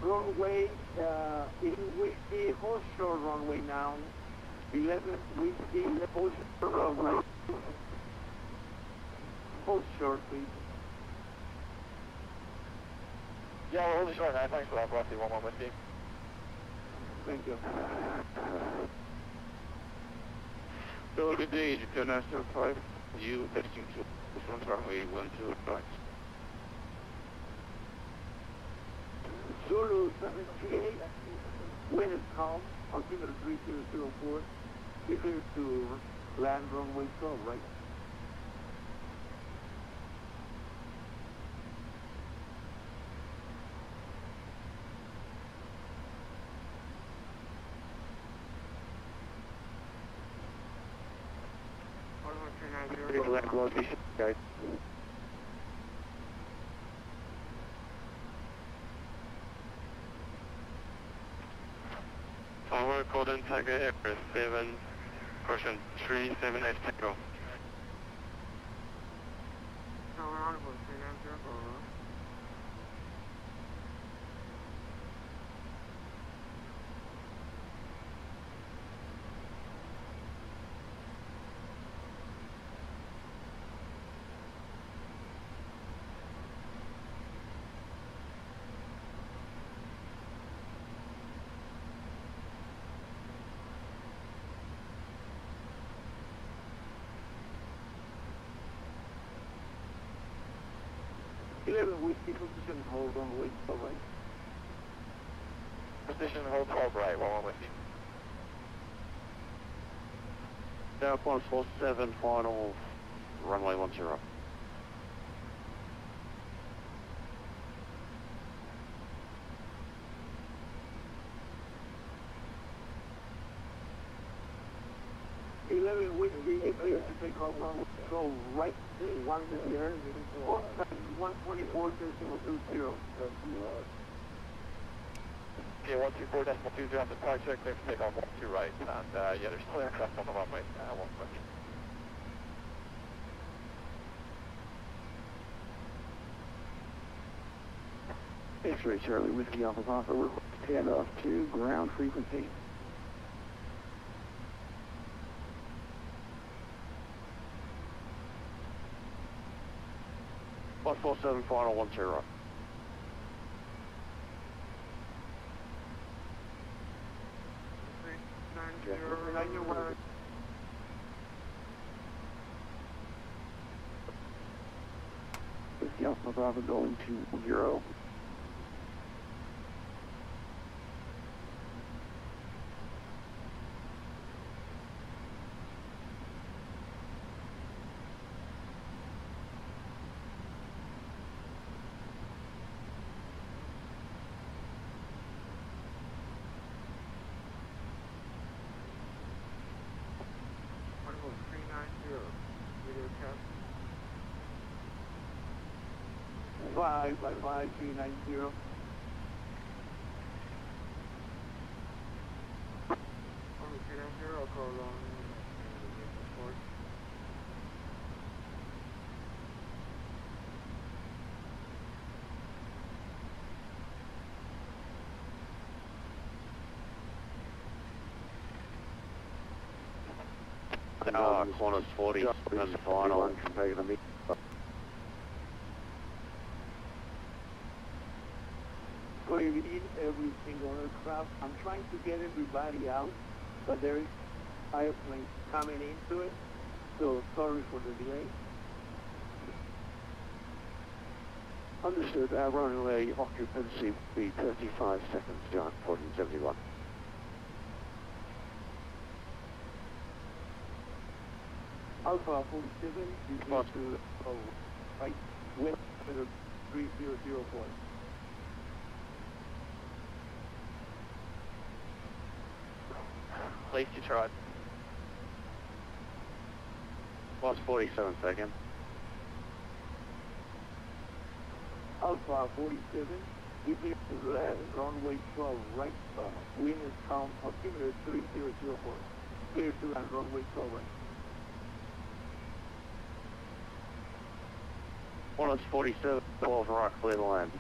Runway, 11 whiskey, hold short runway now. 11 whiskey, hold short runway. Hold short, please. Yeah, we're holding short now. Thanks for that, velocity 1 whiskey. Thank you. So good day, International 5, you testing to front runway 12 right. Zulu 78, wind is calm, altimeter 3004, be clear to land runway 12 right. Guys. Forward Golden Tiger Air 7, caution 37 Tango. Whiskey position, hold on, wait, all right. Position hold 12 right, while I'm with you. Down 147, final runway 10. 11 Whiskey, clear to take off runway, go right, 1 here, 124.20. Okay, 124.20 after departure, clear to take off 12 right, and yeah, there's still aircraft on the runway, 120. X-ray Charlie, Whiskey Alpha Papa, we're head off to ground frequency. One 47, final 10. Whiskey Alpha Papa going to 0. Five by 5390. Corners 40, and final. We need every single aircraft. I'm trying to get everybody out, but there is airplanes coming into it, so sorry for the delay. Understood, our runway occupancy will be 35 seconds, John, 1471. Alpha 47, you need to right, wind 3004. Place Detroit. Lost 47 seconds. Alpha 47, you need to land runway 12 right, wind is calm, altimeter 3004. Clear to land runway 12 right. One 47, 12 right, clear to land.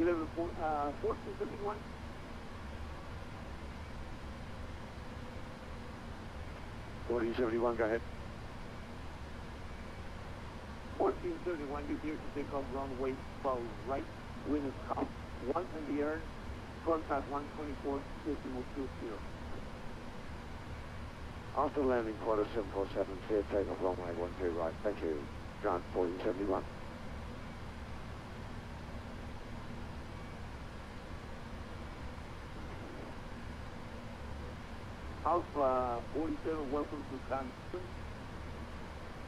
1471. 1471, go ahead. 1431, you clear to take off runway 12 right, wind is calm. 1 in the air, contact 124.20. After landing, quarter 747, clear takeoff runway 12 right. Thank you. Grant 1471. Alpha 47, welcome to Cancun.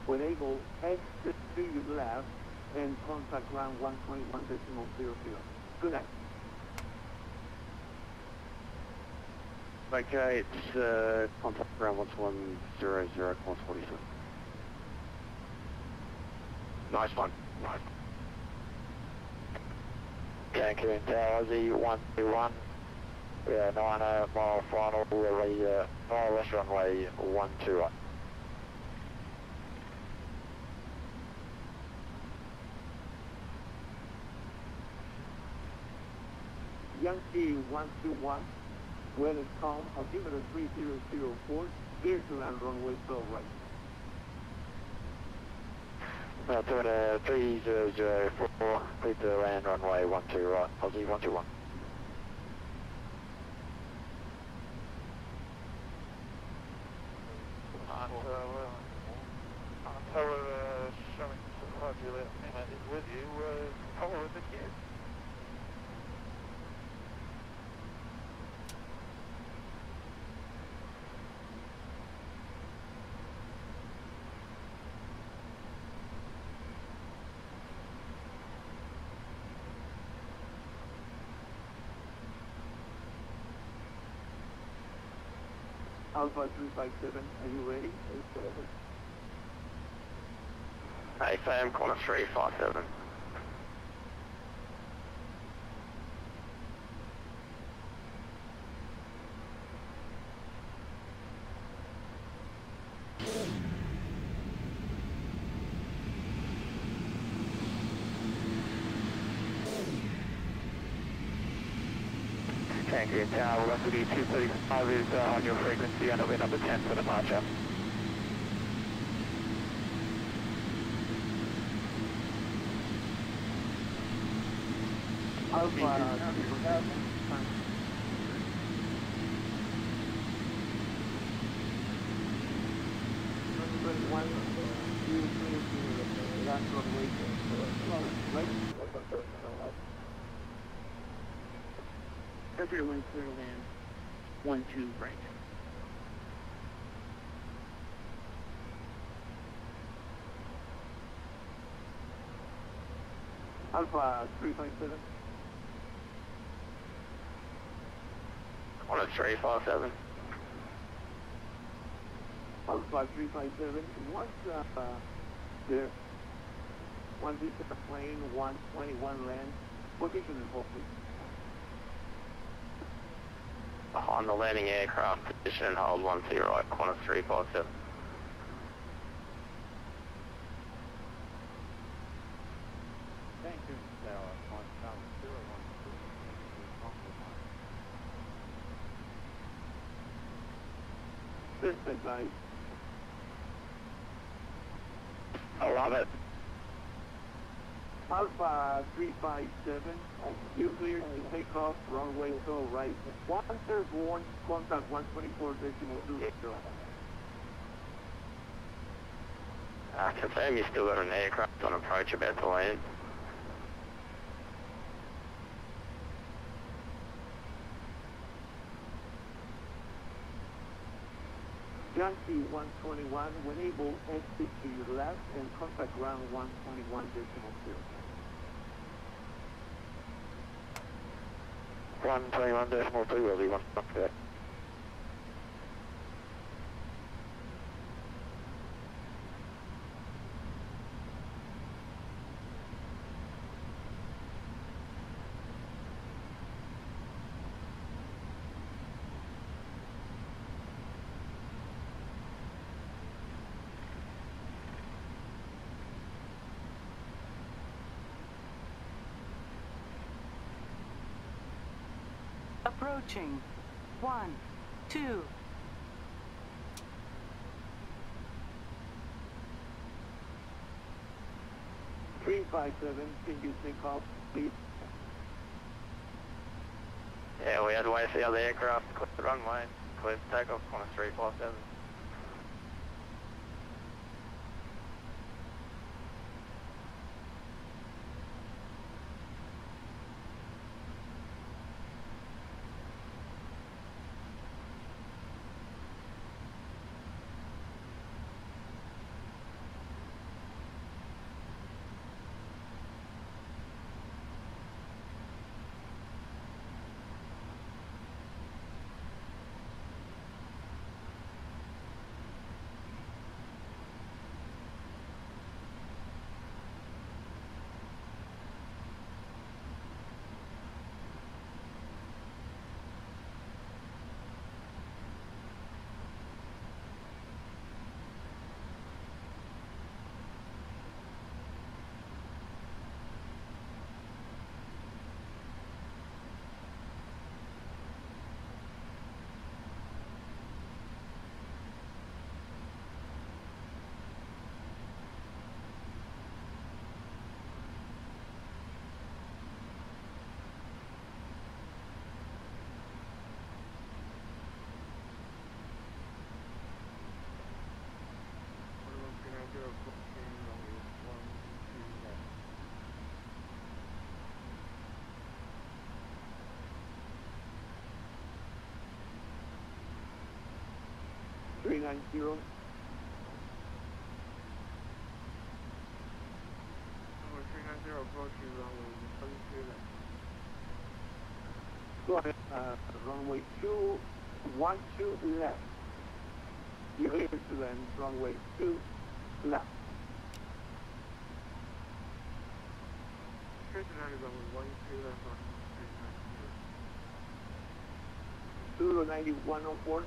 When able, exit to your left and contact ground 121.00. Good night. Okay, it's contact ground 1100, course 47. Nice one. Nice. Cancun Tower, Z121. Yeah, 90 mile final, northwest runway 12. Yankee 121, weather calm, altimeter 3004, clear to land runway 12 right. Altimeter 3004, clear to land runway 12 right, Aussie 121. Tower showing 5 Juliet Lima is with you. Tower with you. Alpha 357, are you ready? AFM, corner 357. Cancun Tower, Velocity 235 is on your frequency, and it'll be number 10 for departure. Alpha 321, last runway, right? Temperature 1 clear to land, 12 right. Alpha 357. Corner 357. Alpha 357. Once there, one piece of the plane, 121 land, position and hold please. On the landing aircraft, position and hold 1 to your right, corner 357. Cancun Tower, on tower 012, compromise. This advice. I love it. Alpha 357, you cleared to take off, runway 12 right. 131, contact 124.20. Confirm you still got an aircraft on approach about to land. Yankee 121, when able, exit to your left and contact ground 121.0. 121.2 will be 1 okay. Approaching. 1, 2. Can you take off, please? Yeah, we had to see how the aircraft clear the runway, clear the takeoff on a 357. $390. Approaching runway. Runway 2, 1, 2 left. You're clear to land runway 2 left. Clear to land runway 1, 2 left on 390. 9104.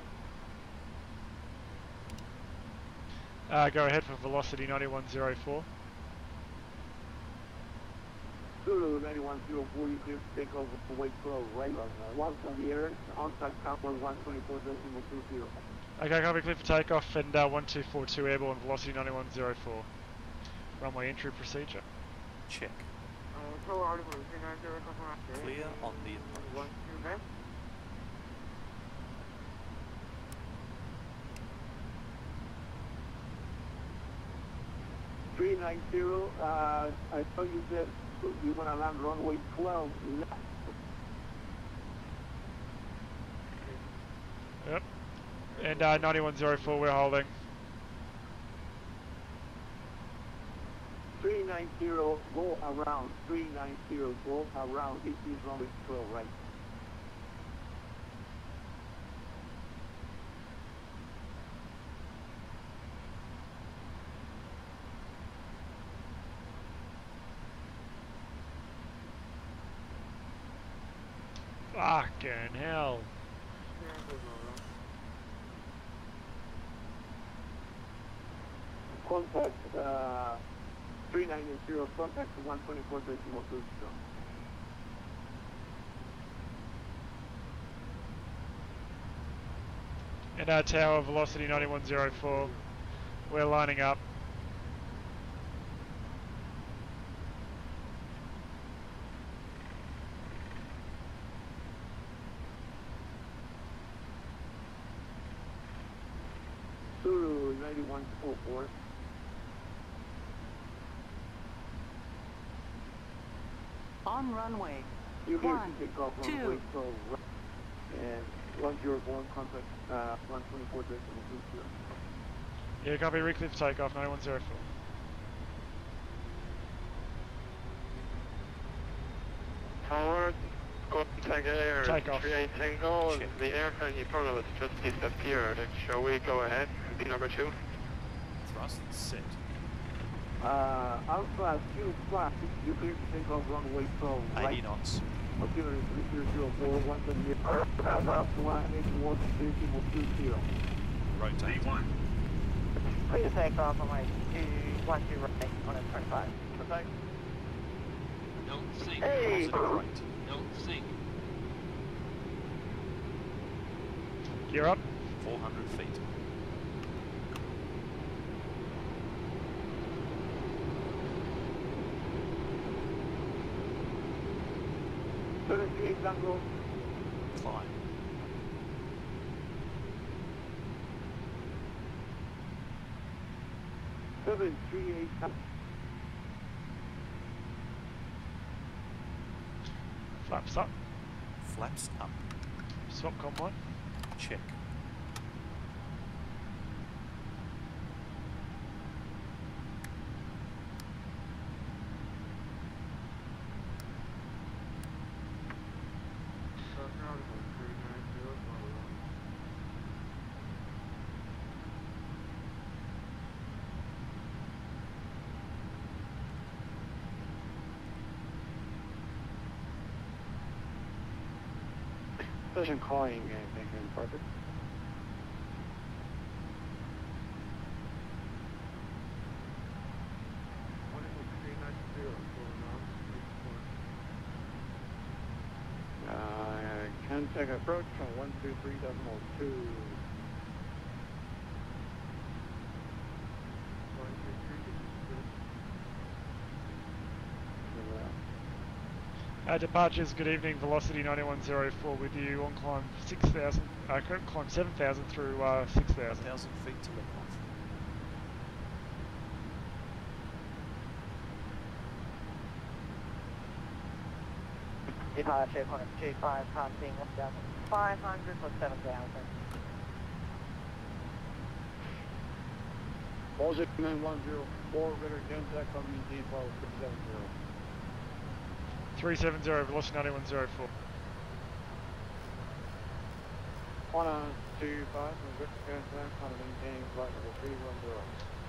Go ahead for velocity 9104. Zulu 9104, you clear to take over for wait flow right on 1 from the air, on-site count 124.20. Okay, copy, clear for takeoff and 1242 airborne, velocity 9104. Runway entry procedure. Check. Clear on the approach. 390, I told you that you're going to land runway 12 left. Yep. And 9104 we're holding. 390, go around. 390, go around. This is runway 12, right? Fucking hell. Contact 390, contact 124.20. And our tower velocity 9104. We're lining up. Zulu 9144. On runway. You here 1, to take off 2. runway 12 right. And 101 contact 124.20. Yeah, copy, recliff takeoff 9104. Forward, contact air. Take off. 38 single, the aircraft you probably was just disappeared. Shall we go ahead? Be number 2. Thrust set. Alpha Q flat, you clear to take off runway 12 right. 80 knots. Auxiliary 3004, 1 to the Alpha 181.20. Rotate. Please take off on my 212 right on a 25. Perfect. Don't sink. Hey! Don't sink. You're up. 400 feet. Climb. Flaps up. Flaps up. Swap com 1. Check. Station calling, thank you, Parker. Contact approach on 123.2. Departures, good evening, velocity 9104 with you on climb 6,000, climb 7,000 through 6,000. 1,000 feet to lift off. Departure, climb 25, passing 1,500 for 7,000. Bullshit 9104, radar contact on maintain file 370. 370, velocity 9104. 125, good contact on maintaining flight level 310.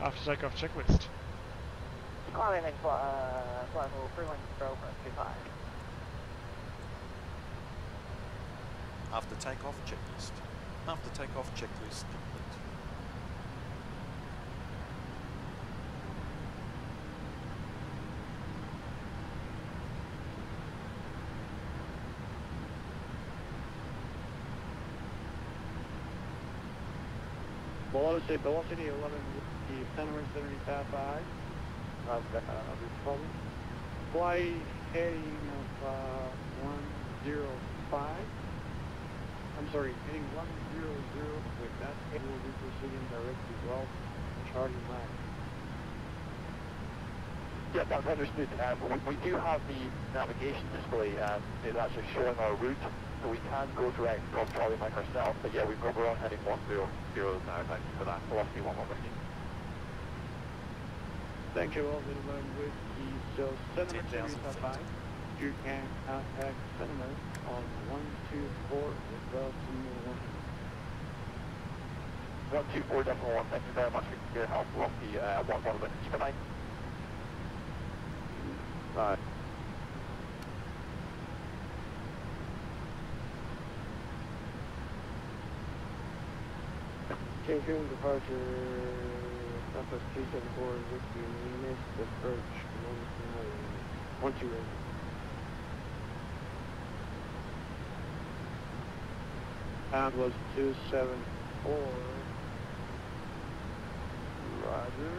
After takeoff checklist. Climbing flight level 310 for 25. After takeoff checklist. After takeoff checklist complete. Velocity 11, the center 75. Flight heading of 105. I'm sorry, heading 100 with that. It will be proceeding directly well, Charlie Mike. Yeah, that's understood. We do have the navigation display it's actually showing our route, so we can go direct from Charlie Mike ourselves. But yeah, we're on heading 100 now. Thank you for that. Velocity 115. Thank you all, gentlemen. With the center 75, you can contact center on 124 with Vatsim 124.1. Thank you very much for your help. Velocity 111. Keep an eye. Bye. Cancun departure, Southwest 374, Whiskey, missed approach, 128. Pound was 274. Roger.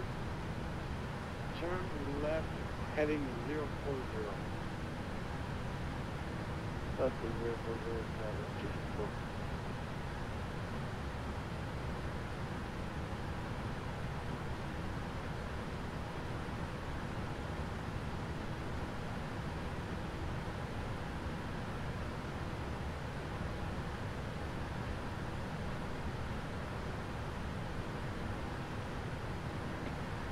Turn left, heading 040. Left is 040, 264.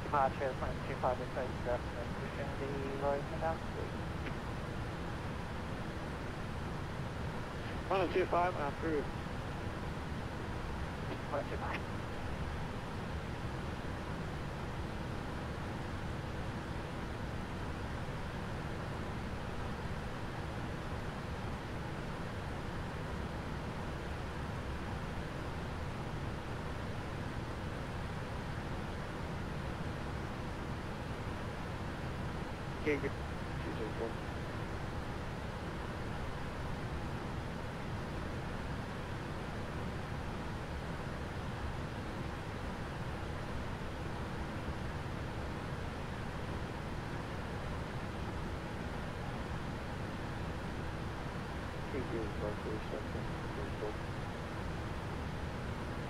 Departure, 25 request pushing the road now. 125, approved. 125. Okay, good. 274.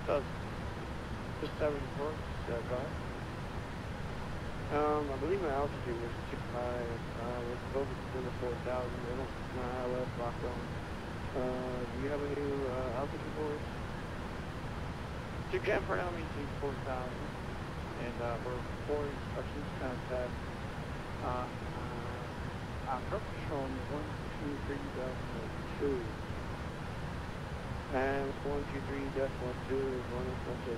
Just 74, go ahead. I believe my altitude was too high. Was over to the 4,000. My ILS locked on. Do you have a new altitude for us? To jump for now, maintain 4,000. And for instructions, contact approach on 123.2. And 123.12 is 116.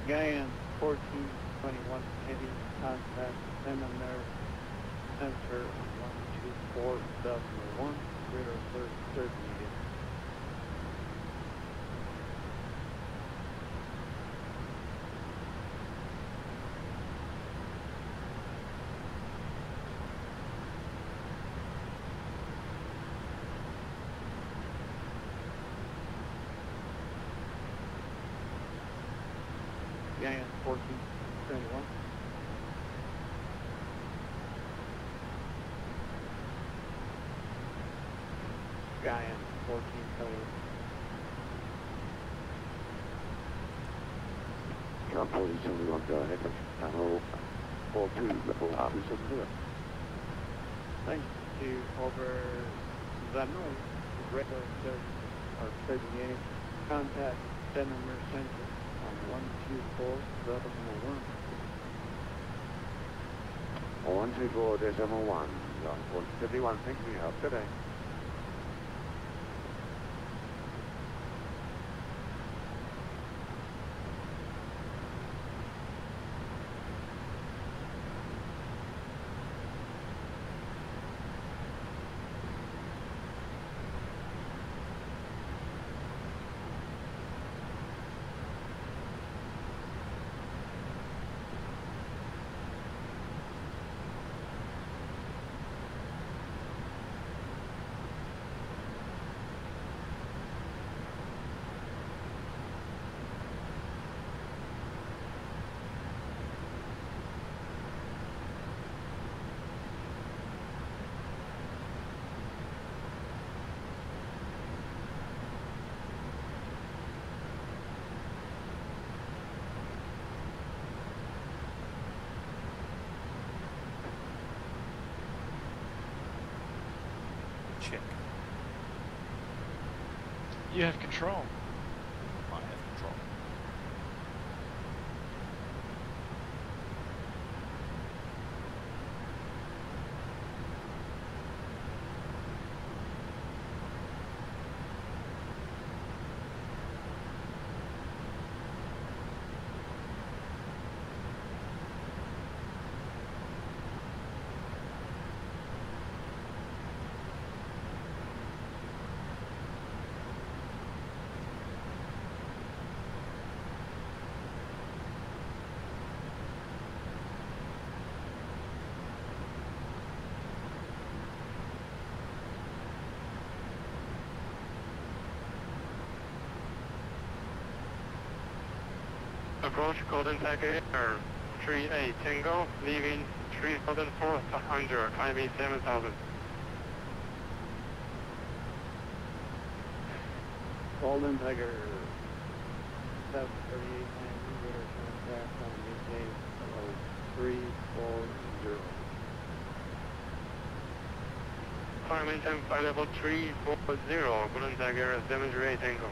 Gaian 1421 heavy contact MMUN sensor 124.1 radar 30 meter. Gaian 1421. Gaian 1421. John 4071, go ahead. Channel 4270. Thank you. Over the noise, regular service or 38. Contact center center on 124.1. 124.1. John 4071, thank you. Have a good day. Check. You have control. I have control. Approach Golden Tiger Air 38 Tango, leaving 3,400, climbing 7,000. Golden Tiger 738 radar contact on maintain 340. Climbing time by level 340, Golden Tiger 738 Tango.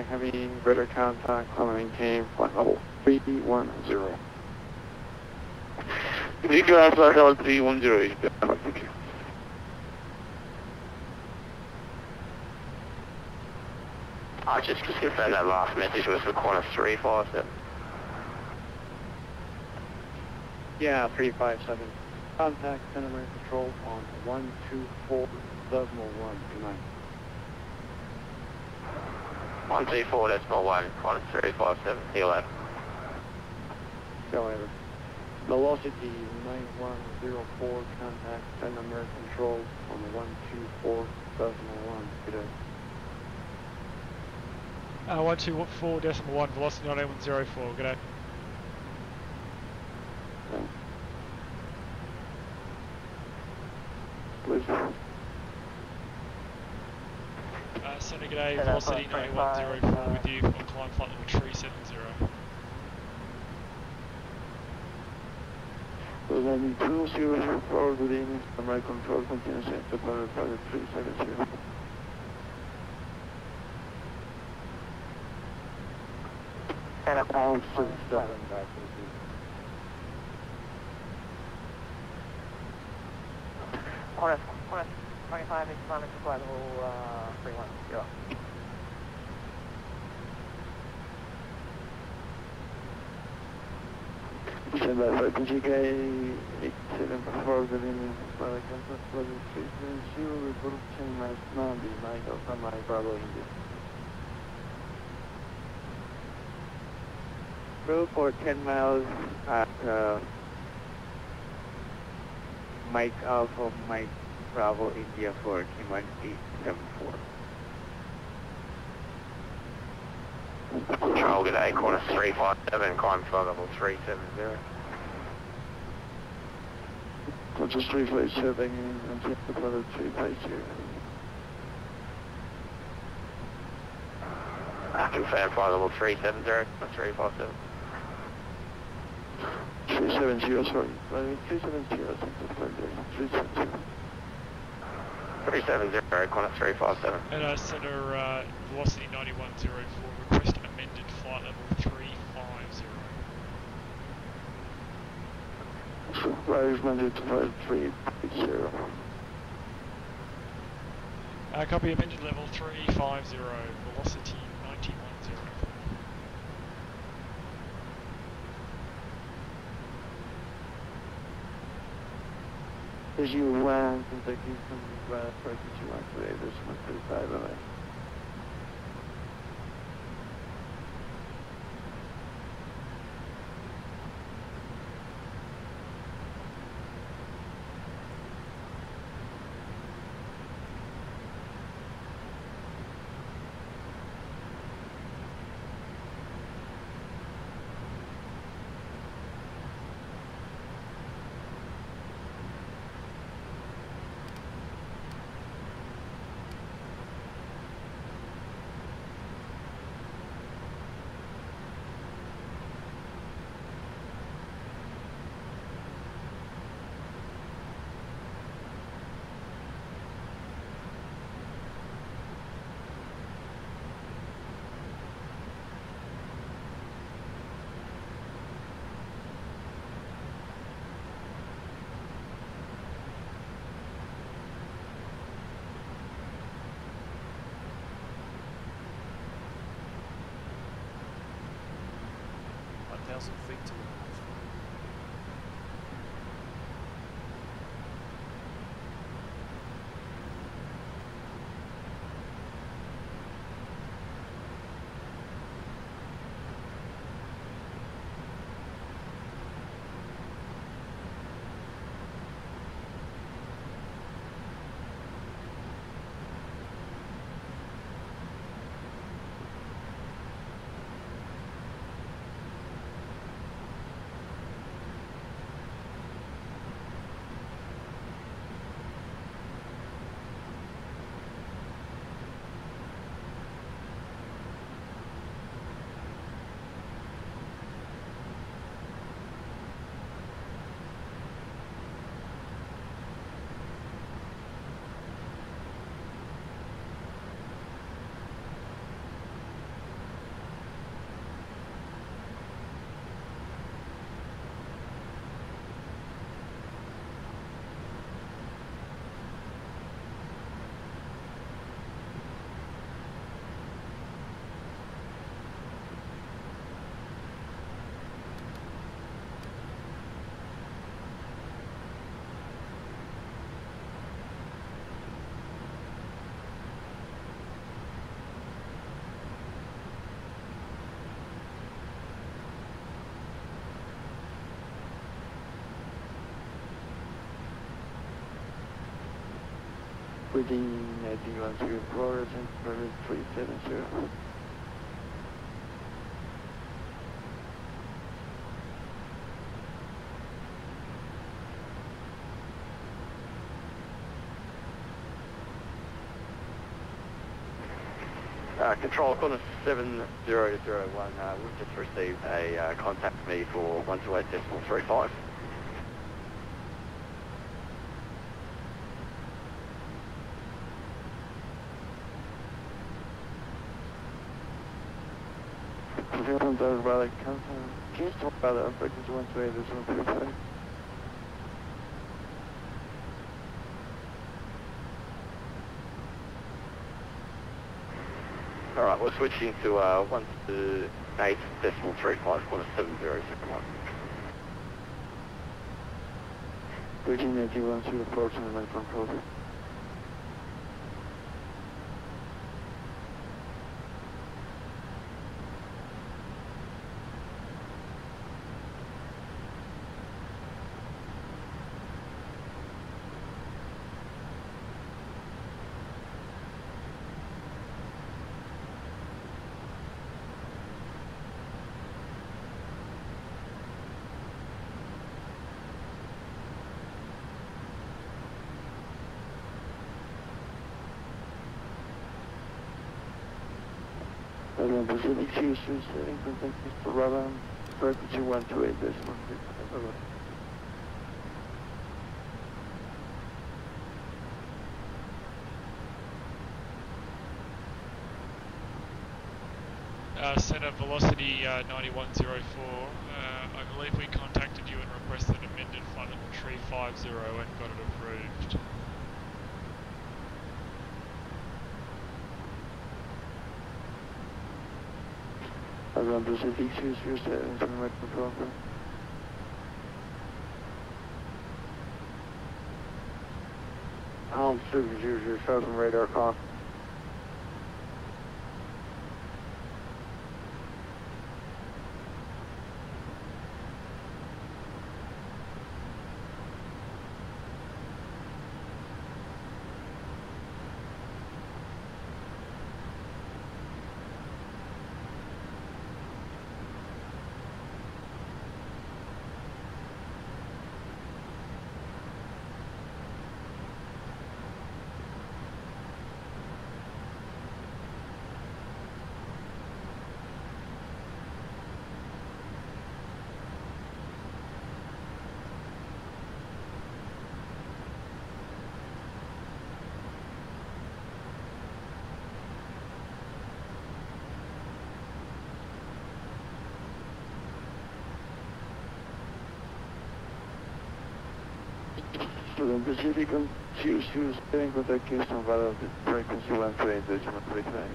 having radar contact, climb maintain, flight level 310. Navigraph flight level 310 is better. Thank you. Just to confirm that last message was for corner 357. Yeah, 357. Contact center control on 124.1. Good night. 124.1, corner 357. See you later. See you later. Velocity 9104, contact center control on 124.1. Good day. 124.1, velocity 9104, good day. Center, good day, velocity 9104 with you on climb flight level 370. Landing 204, good evening, my control continues at the pilot 370. Pound 7 back to the Corner 25 is climbing to flight level 310. Stand by for PGK 8744, good evening, pilot contact level 370, report 10 miles 90, Mike Alpha, Mike Bravo, India. Road for 10 miles at Mike Alpha, Mike Bravo, India for K1874. Control, good day, corner 357, climb flight level 370. Control 357, and take the pilot 350. Confirm flight level 370, 357. 370, sorry. 370, 370. 370, corner 357. And center velocity 9104, request amended flight level 350. Rise amended to flight 350. Copy amended level 350, velocity 9104. As you land, contact you from the frequency 138, this 135 LA. Feet to the north. Within 1814, and permit 370. Control corner 7001, we've just received a contact from me for 128.35. Can you talk about the frequency 128.35? Alright, we're switching to 128.35, corner 7001. Bridging 81 to approach and then from cover. Pacific 2 setting contact Mr. Ravan, frequency 128.35. Center velocity 9104. I believe we contacted you and requested amended flight level 350 and got it approved. Around Pacific 2 settings from the control. Home Super 007 radar call. The Pacific 2 setting contact Kingston Valley of the frequency 128.35.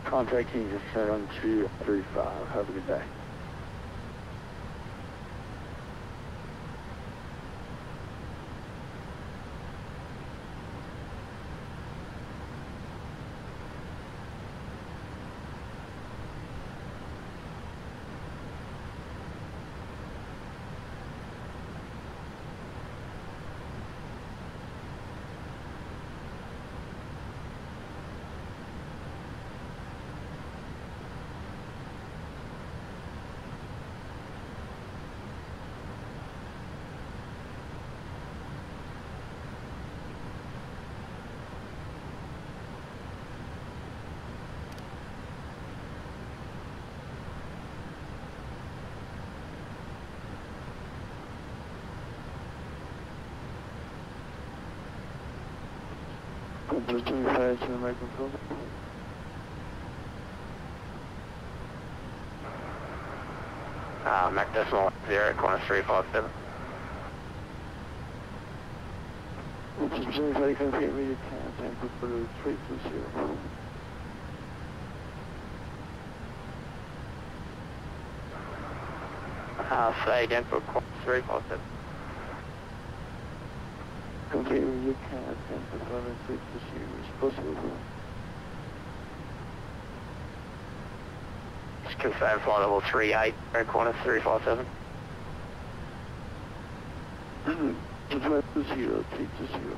Contact Kingston 7235. Have a good day. Just 25 to the microphone. Mac decimal 0, corner 357. Just 25 can hit me, you can't, and put the 320. Say again for corner 357. Complete with your cat and performance with the series possible. Just confirm flight level 38, corner 357. 320, 320.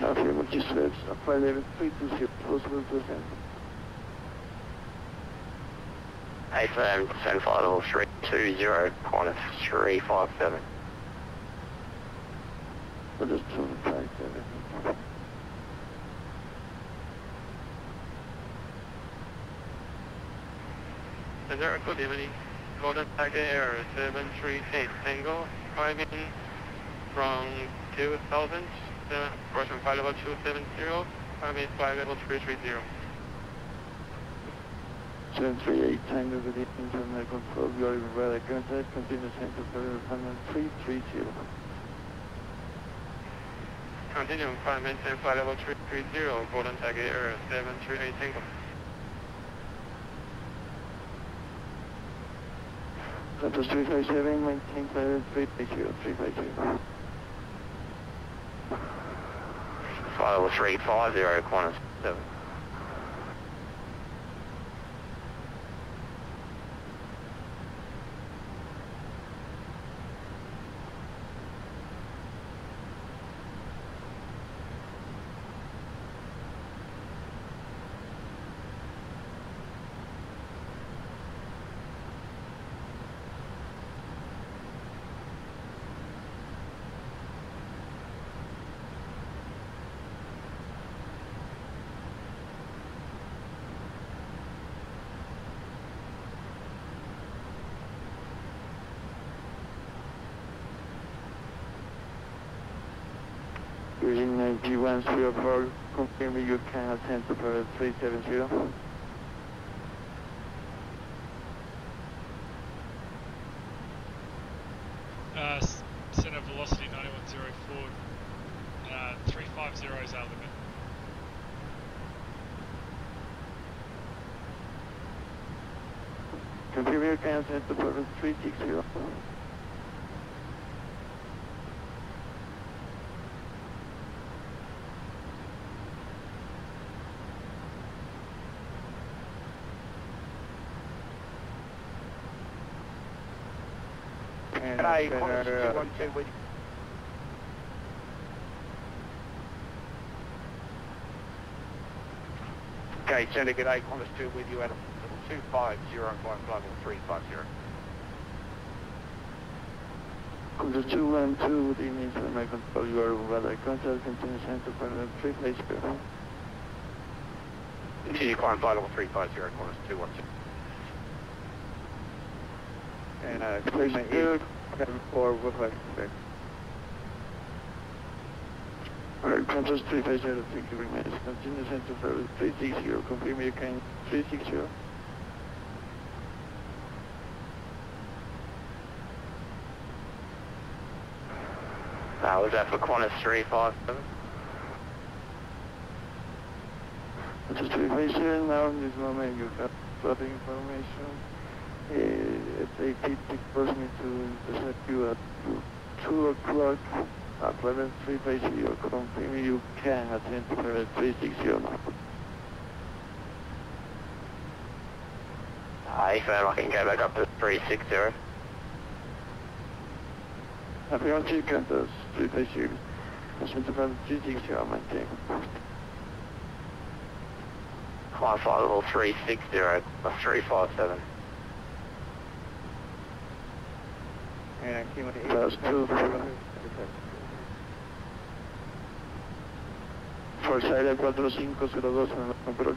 Affirmative slabs, apply level 320, possible percent. AFM, send flight level 320, Qantas 357. I'll just turn the flight level. Center, good evening. Golden Tiger Air 738 Tango, climbing from 2000, approaching flight level 270, climbing flight level 330. 738 Tango, good evening, terminal control, you are in radar contact, continue center for 330. Continuing climb maintain flight level 330, Golden Tiger Air 738 Tango. Qantas 357, maintain flight level 350, 350. Flight level 350, Qantas 7. Using G1304, confirming you can attend to flight 370. Center velocity 9104, 350 is our limit. Confirm you can attend to flight 360. G'day, Qantas 212 with you. Okay, Center, g'day, Qantas 2 with you at level 250, flight level 350. Qantas 212, good evening, terminal control, you are in radar contact, continue center for 350. Continue climb flight level 350, Qantas 212. And climate is 74 Worldflight. Alright, Qantas 350, thank you very much. Continue center for 360, confirm you can 360. Was that for Qantas 357? Qantas 357, now in this moment you have further information. They did force me to intercept you at 2 o'clock at 11:350. Confirm you can attend to 360 now. AFM, I can go back up to 360. Affirmative, Qantas 350. Center for 360, I'll maintain. Climb flight level 360, 357. And That's 2. For Saitek 4502 en la control.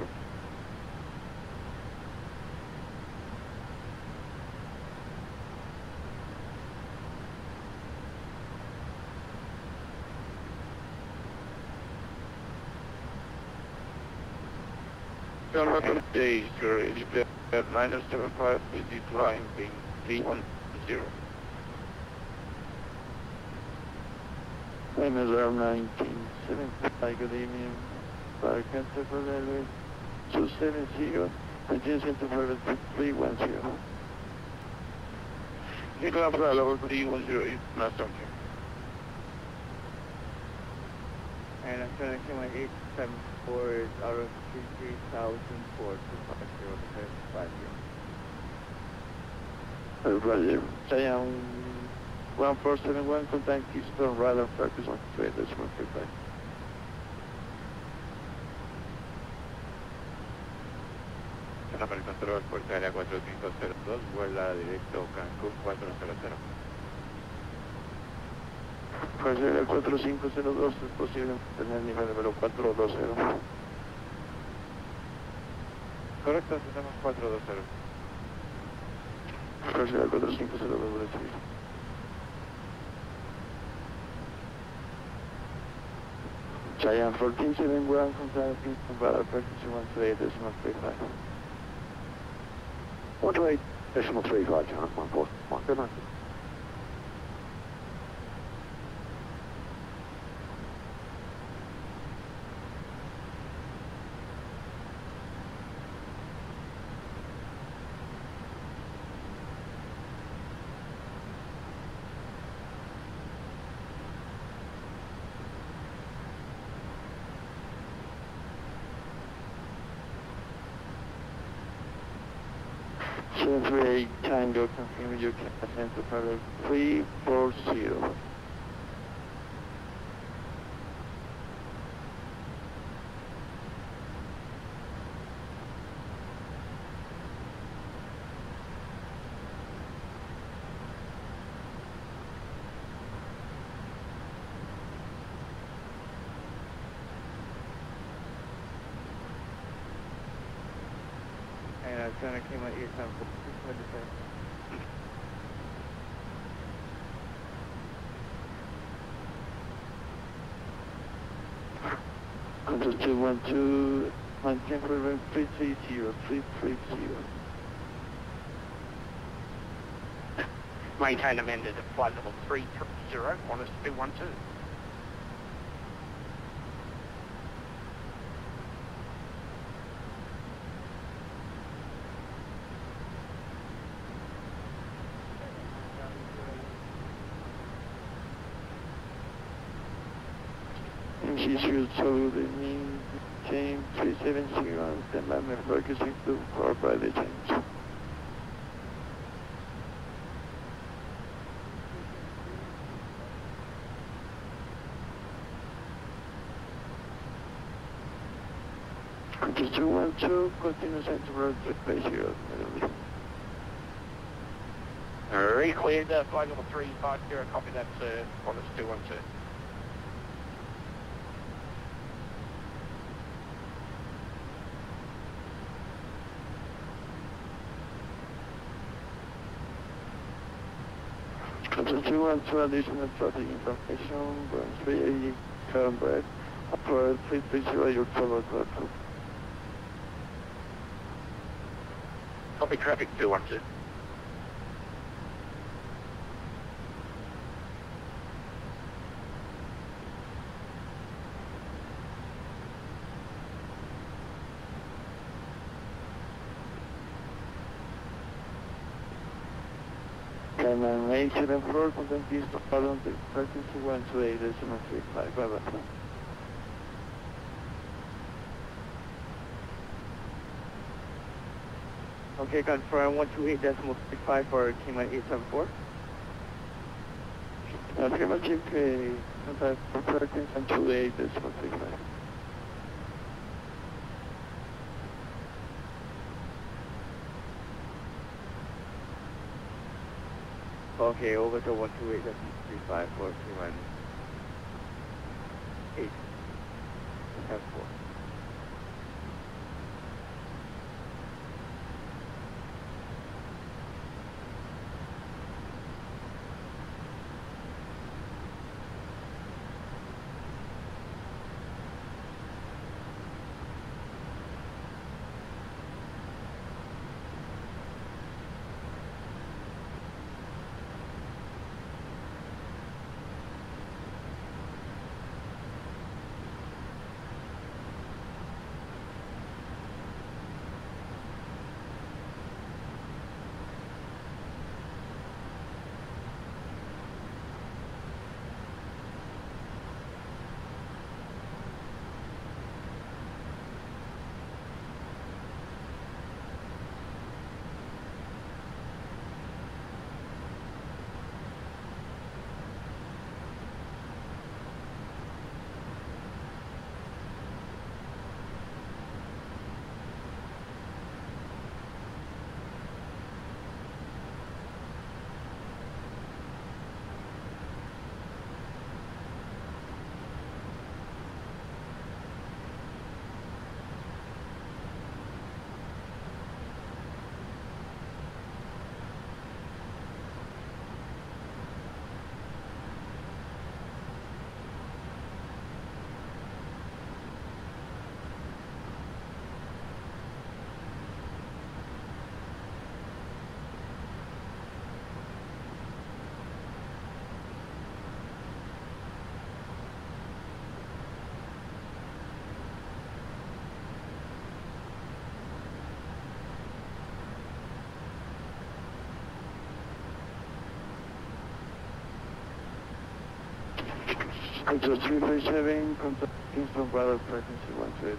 Days, -75 with the climb being 310. Time is around 1975, good evening. Fire center for railway 270, engine center for 310. You can apply level 310, not something. And I'm trying to my 874 is out of 3,004 to 50. Roger. Cheyenne 1471, contact Keystone, radar practice on 3.35. Para el control, puerta aérea 4502, vuela directo Cancún 400. Puerta aérea 4502, es posible tener nivel de vuelo 420. Correcto, tenemos 420. Puerta aérea 4502, vuelo civil. Cheyenne 1471, contact Kingston, radar practice 128.35. 128.35, John, 141. Good night. Chevrolet Tango, confirm your center pilot 340. And I'm trying to came at 874. Control 212, maintain program 330. Maintain amended at flight level 330, Qantas 212. MC0, so the mean change 370 on standby, focusing to car by the change. Control 212, continue center road, base 0. Recleared flight level 350, copy that, Qantas 212. Control 212, additional traffic information, Burns 380, current break, upper 330, your follow to. Copy traffic 212. Cayman 874, contact East of Addons, expecting 212.35. Bye-bye. Okay, confirm 128.35 for Cayman 874. Cayman GP, contact expecting 128.35. Okay, over to 128.35 for Cayman 874. Control 337, contact Kingston Brother, frequency 128,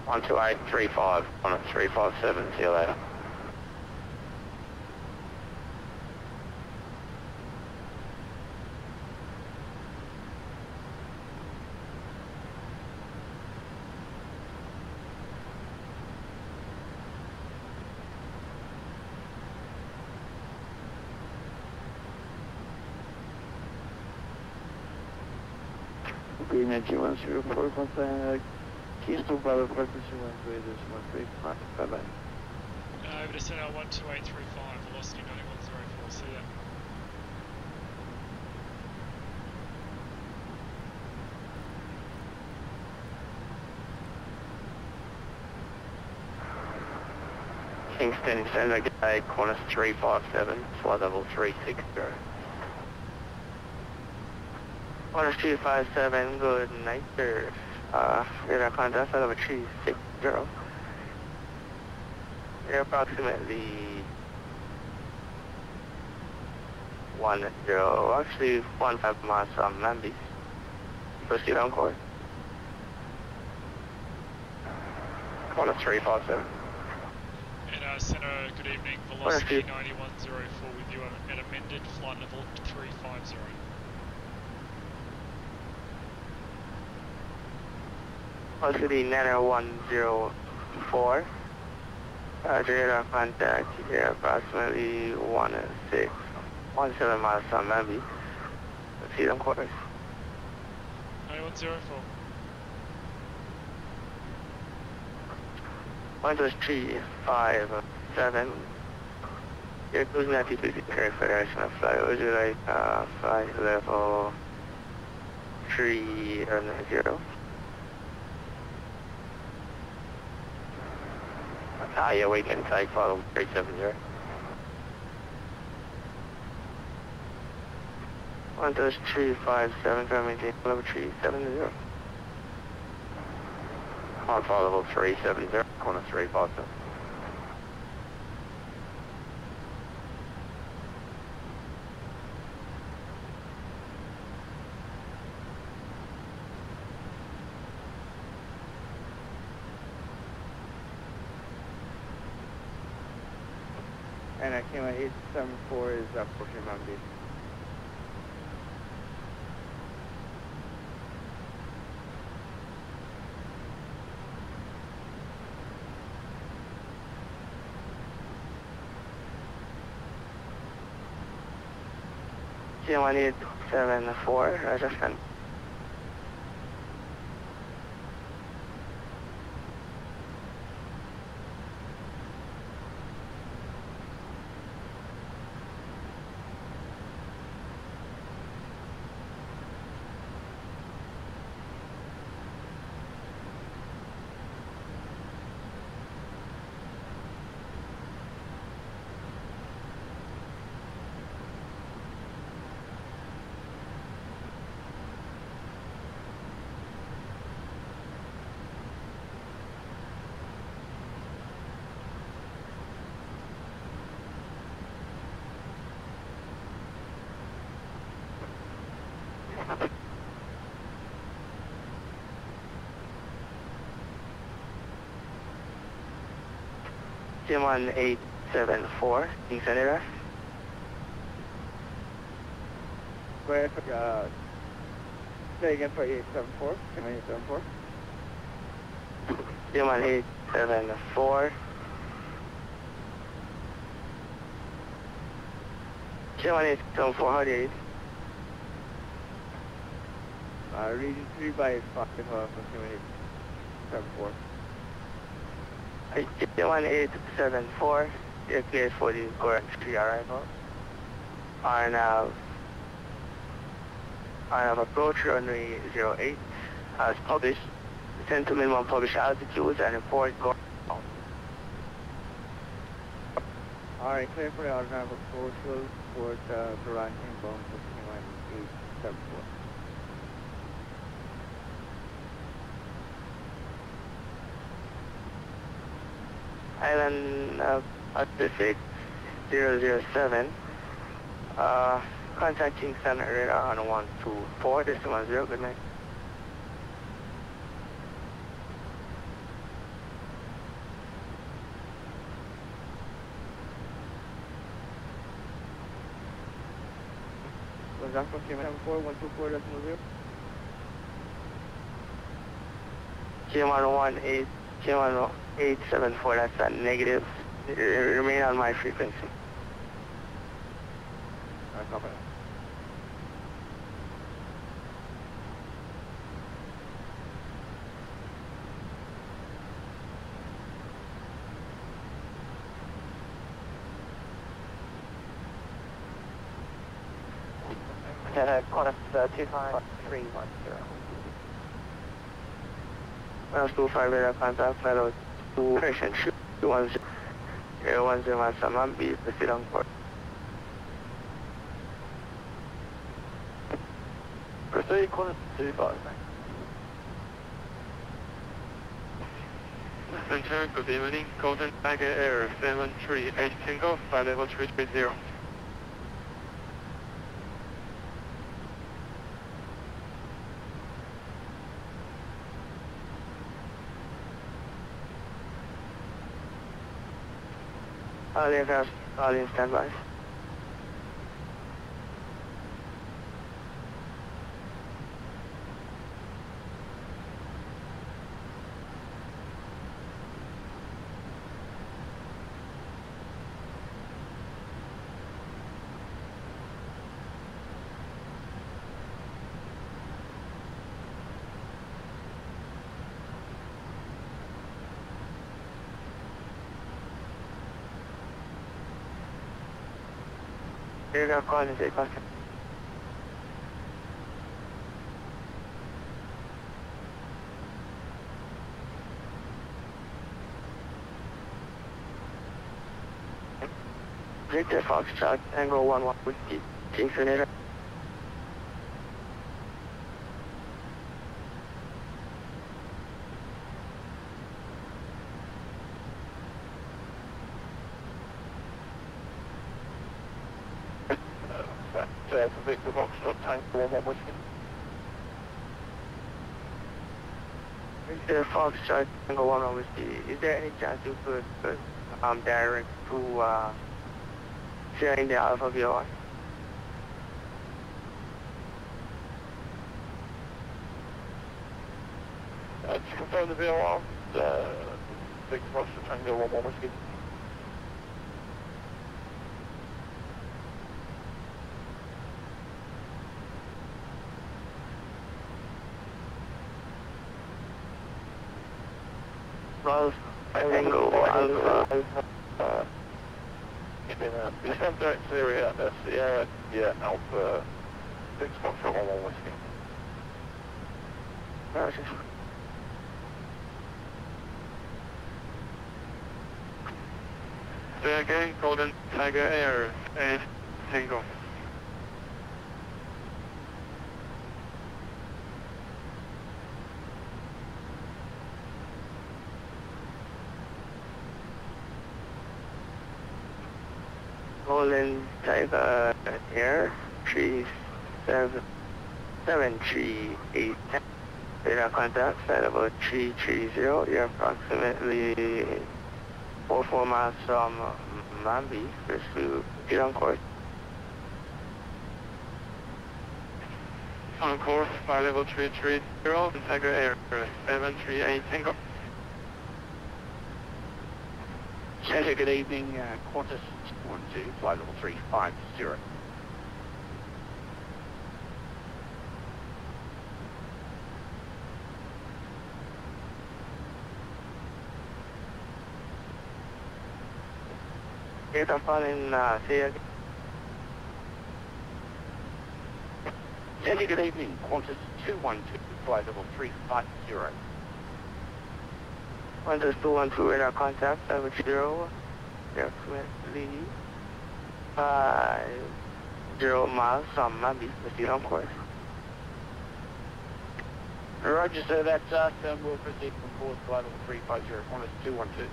12835 on a 357, see you later. Green 104, contact Keystone Brother, frequency 128, 135, bye-bye. Over to center 12835, velocity 9104, see ya. Kingston, Center Gate, Qantas 357, flight level 360. Qantas 257, good night, sir. Radar contact, flight level 360. You're approximately 15 miles from Mambi. Proceed on course. Qantas 357. And center, good evening, velocity 9104 with you at amended flight level 350. Velocity 9104. Radar contact here approximately 17 miles from Mambi. Proceed on course. 9104. 12357. You're cruising at TPC correct federation of flight. Would you like flight level 390? Yeah, wait and take flight level 370. 12357, coming to level 370. On flight level 370, Qantas 357. And I came at 874 is approaching Mambi. G1874, Rajasthan. G1874, King Senator. Wait, say again for 874, come on 874. G1874. G1874, how do you region 3 by 5, from 874. 1874, you're cleared for the current 3 arrival. I have approach runway 08 as published. Descend to minimum published altitudes and report go. Alright, clear for the automatic approach towards the ranking bone for 874. Island Pacific 007, Contacting center radar on 124, this is 10, good night. Was that from KM114, 124.0? KM11874, that's a negative. Remain on my frequency. Alright, copy. Qantas 25310. Well, 25 radar contact, fellow 2 correction, 210, 010 Samambi, proceed on course. Proceed, Qantas 25. Center, good evening, Golden Tiger Air 738 Tango, flight level 330. All aircraft, all in standby. Aircraft calling is 8 passenger. Victor Foxtrot, angle 11 whiskey, Kingston Air. That's a Victor Foxtrot tank, 11 whiskey. Victor Foxtrot, angle 11 whiskey. Is there any chance you could direct to sharing the Alpha VOR? To confirm the VOR, Victor Foxtrot Tango 11 whiskey. Rolls, Tango Alpha. It's been direct Syria, that's Sierra, yeah, Alpha, Victor Foxtrot 11 whiskey. Roger. Say again, Golden Tiger Air, 8 Tango. Golden Tiger Air 37738. Radar contact, flight level 330. You're approximately 44 miles from Mambi. Pursue, get on course. On course, flight level 330, Tiger Air 738 Tango. Center, good evening, Qantas 12, flight level 350. Aircraft calling, say again. Center, good evening, Qantas 212, flight level 350. Qantas 212 radar contact, level 0, approximately 0 miles from Mambi, proceed on course. Roger, sir, that's us, and we'll proceed from course, flight level 350, Qantas 212.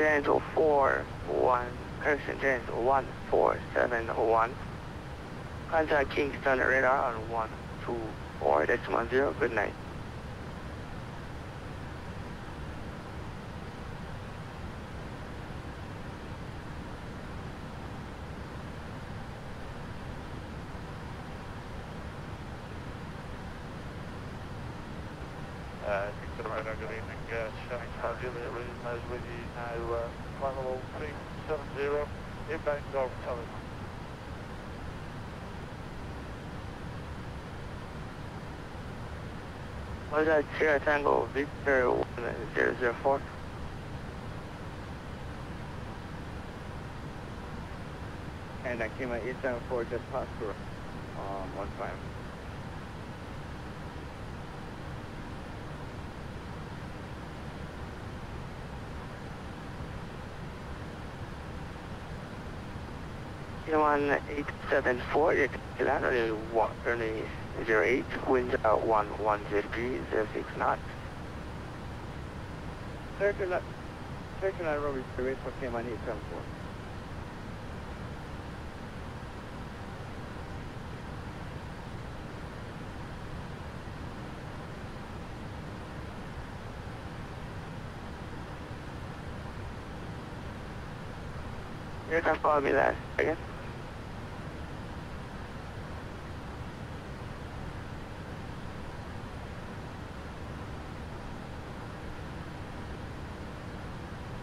Angel 4-1, Harrison James 14701. Contact Kingston radar on 124.10. Good night. Kingston radar, good evening. Showing how Juliet Williams knows with you now. Climb level 370. Inbound Golf Telephone. Was that Sierra Tango Victor 1004? And I came at 874 just past for 15. One 874, only 08, winds 1103, 06 knots. Circular Robbie, wait for K-1 874. You're going to follow me last again.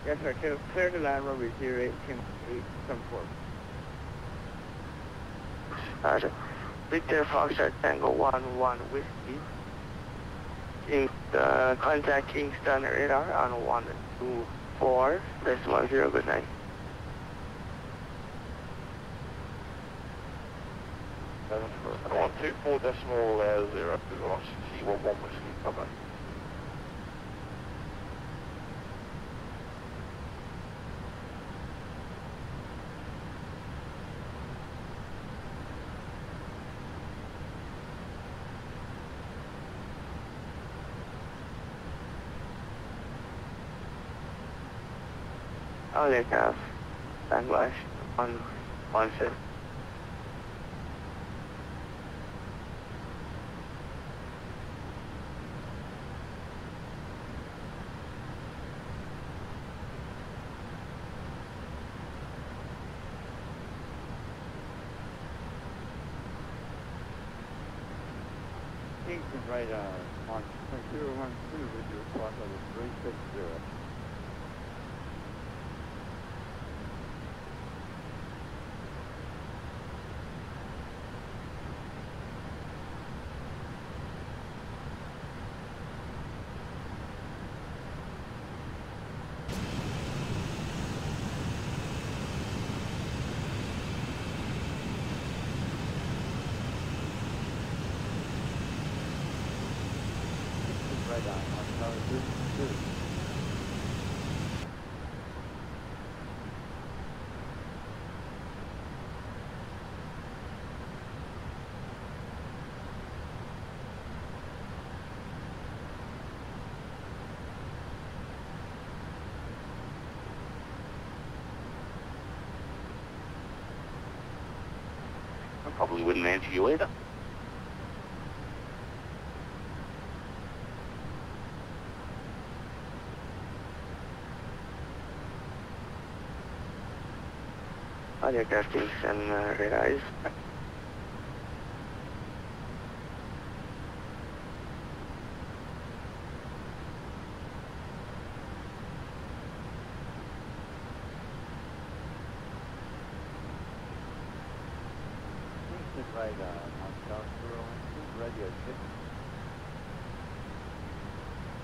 Yes, sir. Clear to land runway 08, Kim 874. Roger. Victor Foxtrot Tango 11 Whiskey. Contact Kingston radar on 124.10. Good night. I want 24.0, velocity 11 whiskey, bye-bye. Oh, they have Bangladesh on 1-5. Kingston right on 012 with your clock level 360. Right on 1,2. I probably wouldn't answer you either. Audio castings and radars. Kingston right on South 012, radio 6.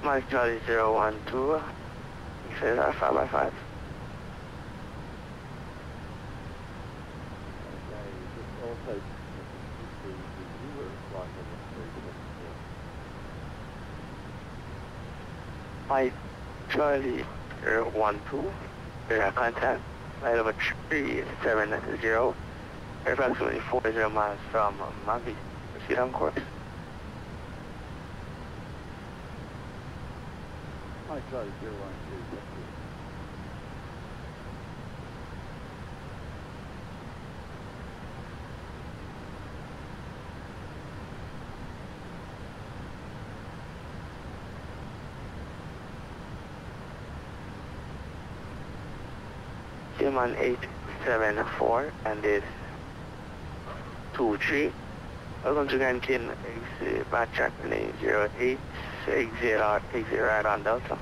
Mike Charlie 012. He says 5x5. Also, Mike Charlie 012. Radar contact. Flight over 370. Approximately 40 miles from Mavi. Proceed on course. Hi, Charlie 012. MMUN 874 and is 23. Welcome to Canton X backtrack name 08 exit right on Delta.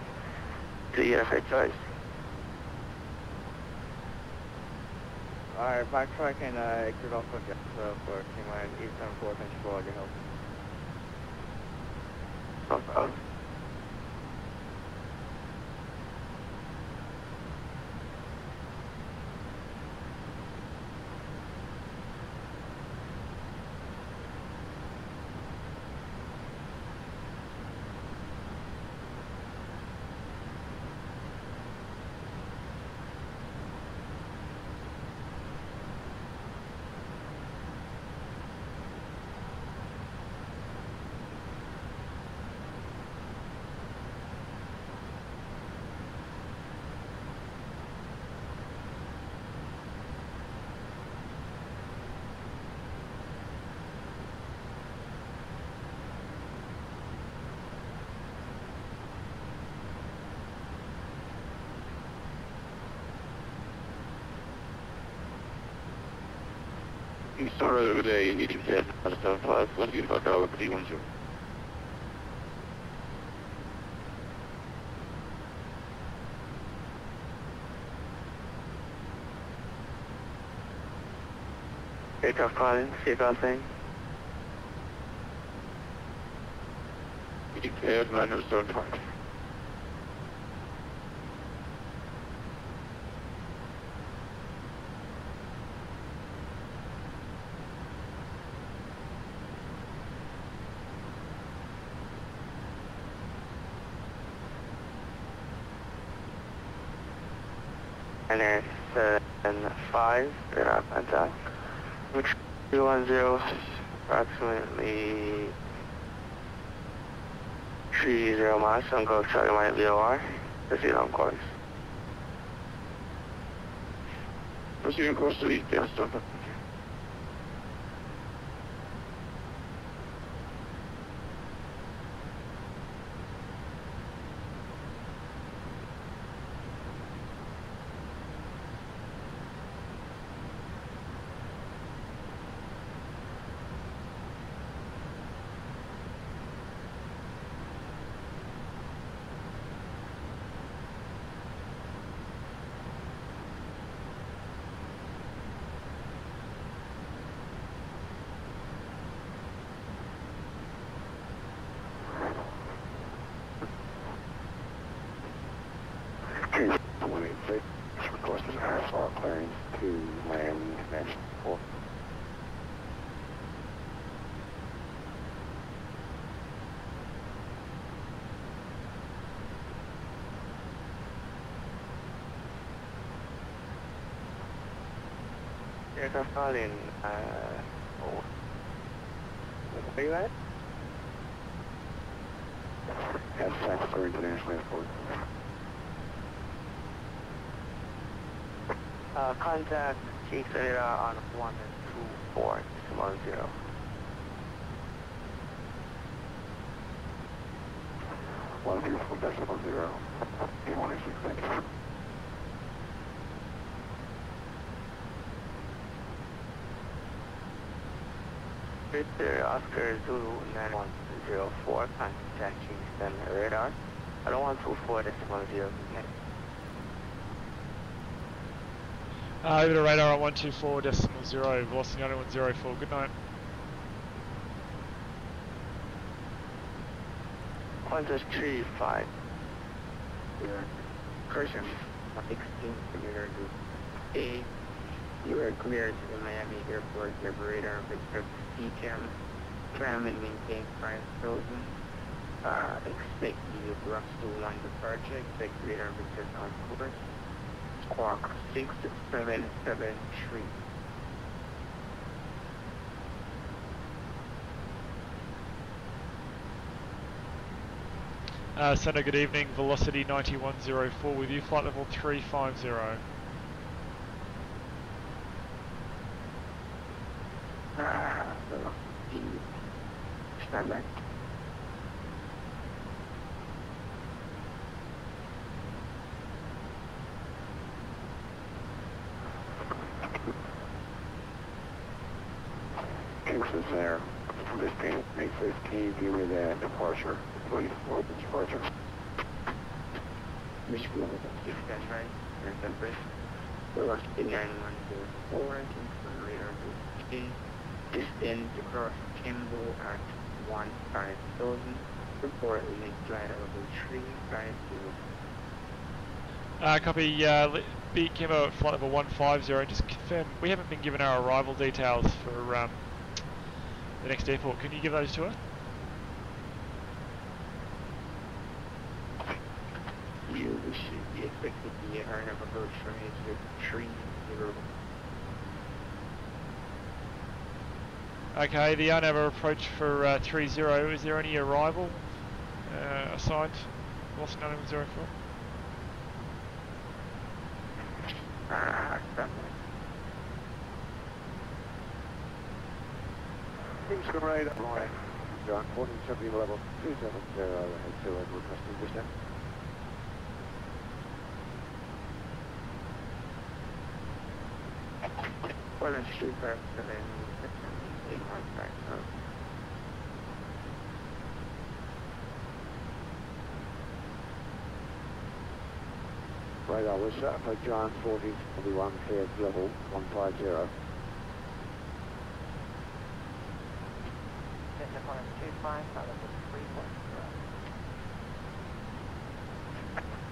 To your first choice. Alright, backtrack and exit off of Delta for King-Line 874, thank you for all your help. No problem. You started over there, you need to set stuff fast. Let's get back out with D10. Aircraft calling, seatbelt thing. You declared 975. And there's 5, radar contact. Which 210, approximately 30 miles, on go Charlie Mike VOR, proceed on course. Proceed on course to East Delta. Requesting airflow clearance to Miami International Airport. Aircraft calling, where you at? Fs2Crew International Airport. Contact Chief Radar on 12410. 124.0. A16, thank you. Victor Oscar Zulu 9104, contact Kingston Radar. I don't want 24.0. Over to radar on 124.0, velocity 9104, good night. Qantas 35. Person 16, you're A. You are cleared to the Miami Airport, Liberator, Victor CCAM, tram and maintain 5,000. Expect you Brooks to line departure, expect Radar Victor on course. Squawk 6773. Center, good evening, velocity 9104 with you, flight level 350. Stand by. Kingston's there. This being May 15, give me that departure, please, for the departure. Michigan, that's right. There's that bridge. We're lucky to 9104, Kingston radar group descend across Kimball at 15,000. Report leading flight level 350. Copy, B Kimbo at flight level 150, just confirm, we haven't been given our arrival details for the next airport. Can you give those to her? You should be expected to be our number approach from H30. Okay, the unable approach for 30, is there any arrival assigned? Boston 9104? Kingston radar, right. John, 1470 level 270, head to requesting descent. Well, it's super, and then it comes back up. Radar was set for John 4071, cleared level 150. Definition 25, level 3.0.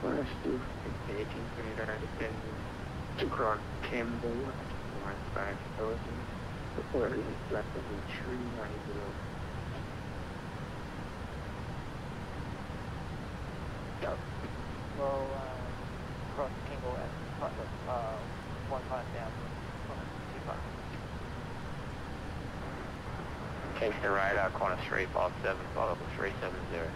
Well, let's do 18 radar descend to cross Campbell. 15,000. Report is flight level 390. We'll cross Kimball at flight level 15,000. 25. Kingston radar, Qantas 357, flight level 370.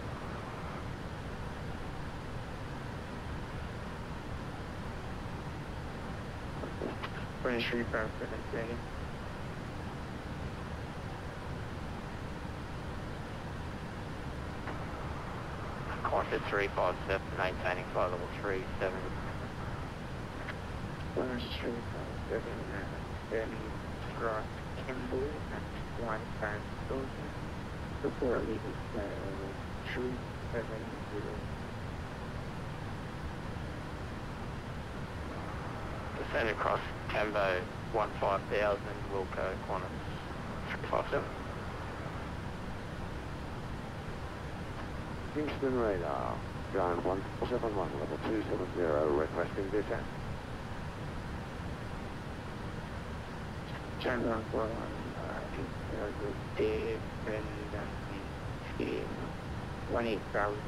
Qantas 357. Qantas 357, maintaining flight level 370. Qantas 357, then cross Kimball at 15,000. Report legal flight level 370. Descend across Cambo 15,000, Wilco, Qantas 357. Kingston radar, John 171, level 270, requesting descent. John 141, Dave, and 18,000.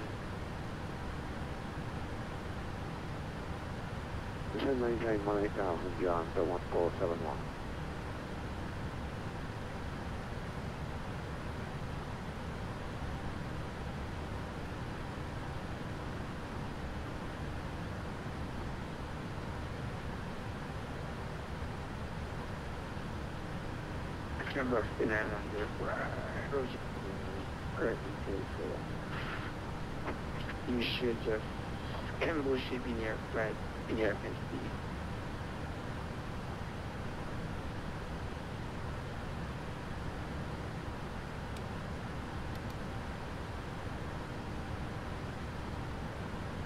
Descend maintain 18,000, John, to 1471. Number 900, you should just, Campbell should be near flight, near FSD.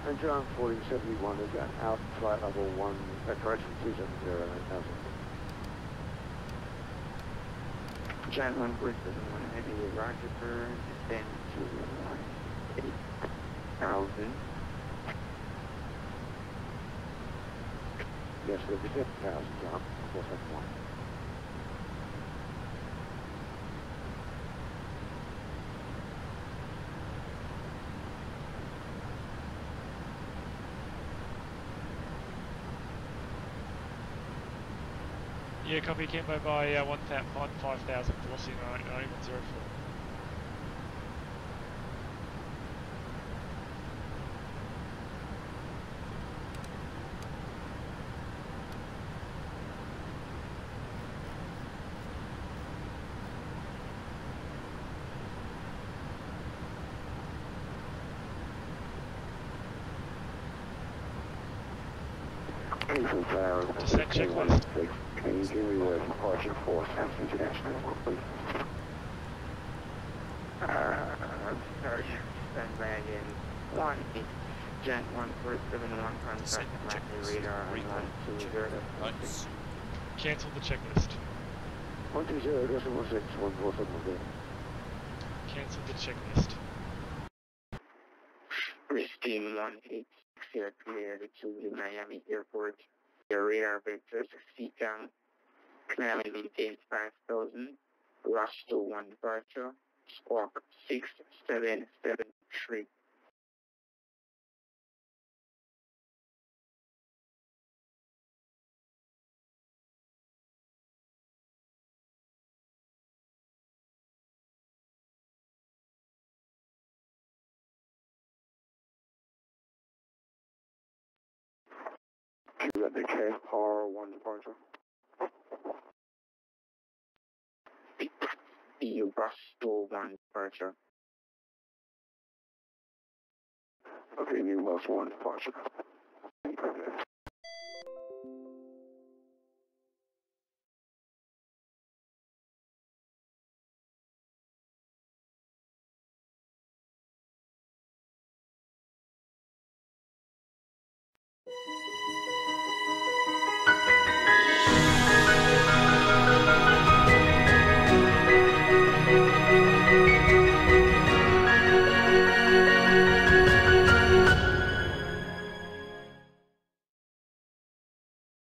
And John 4071 is at out flight level 1, correction 270, 8,000. John 147, heavy rocket burn, descend to 8,000. Yes, it'll be 50,000, John, 471. Yeah, copy Kimbo by 5,000, velocity 9104. Descent checklist. Can you give me the departure for Samson International, please? Sorry, stand by again. 1, Jet 1471, contact Matthew radar on 120. Cancel the checklist. 120.16, Cancel the checklist. Receive 186 here cleared to the Miami Airport. Your radar vectors CCAM. Clearly maintains 5,000. Rush to 1 departure. Squawk 6773. You got the KR 1 departure. You rush to 1 departure. Okay, you must 1 departure.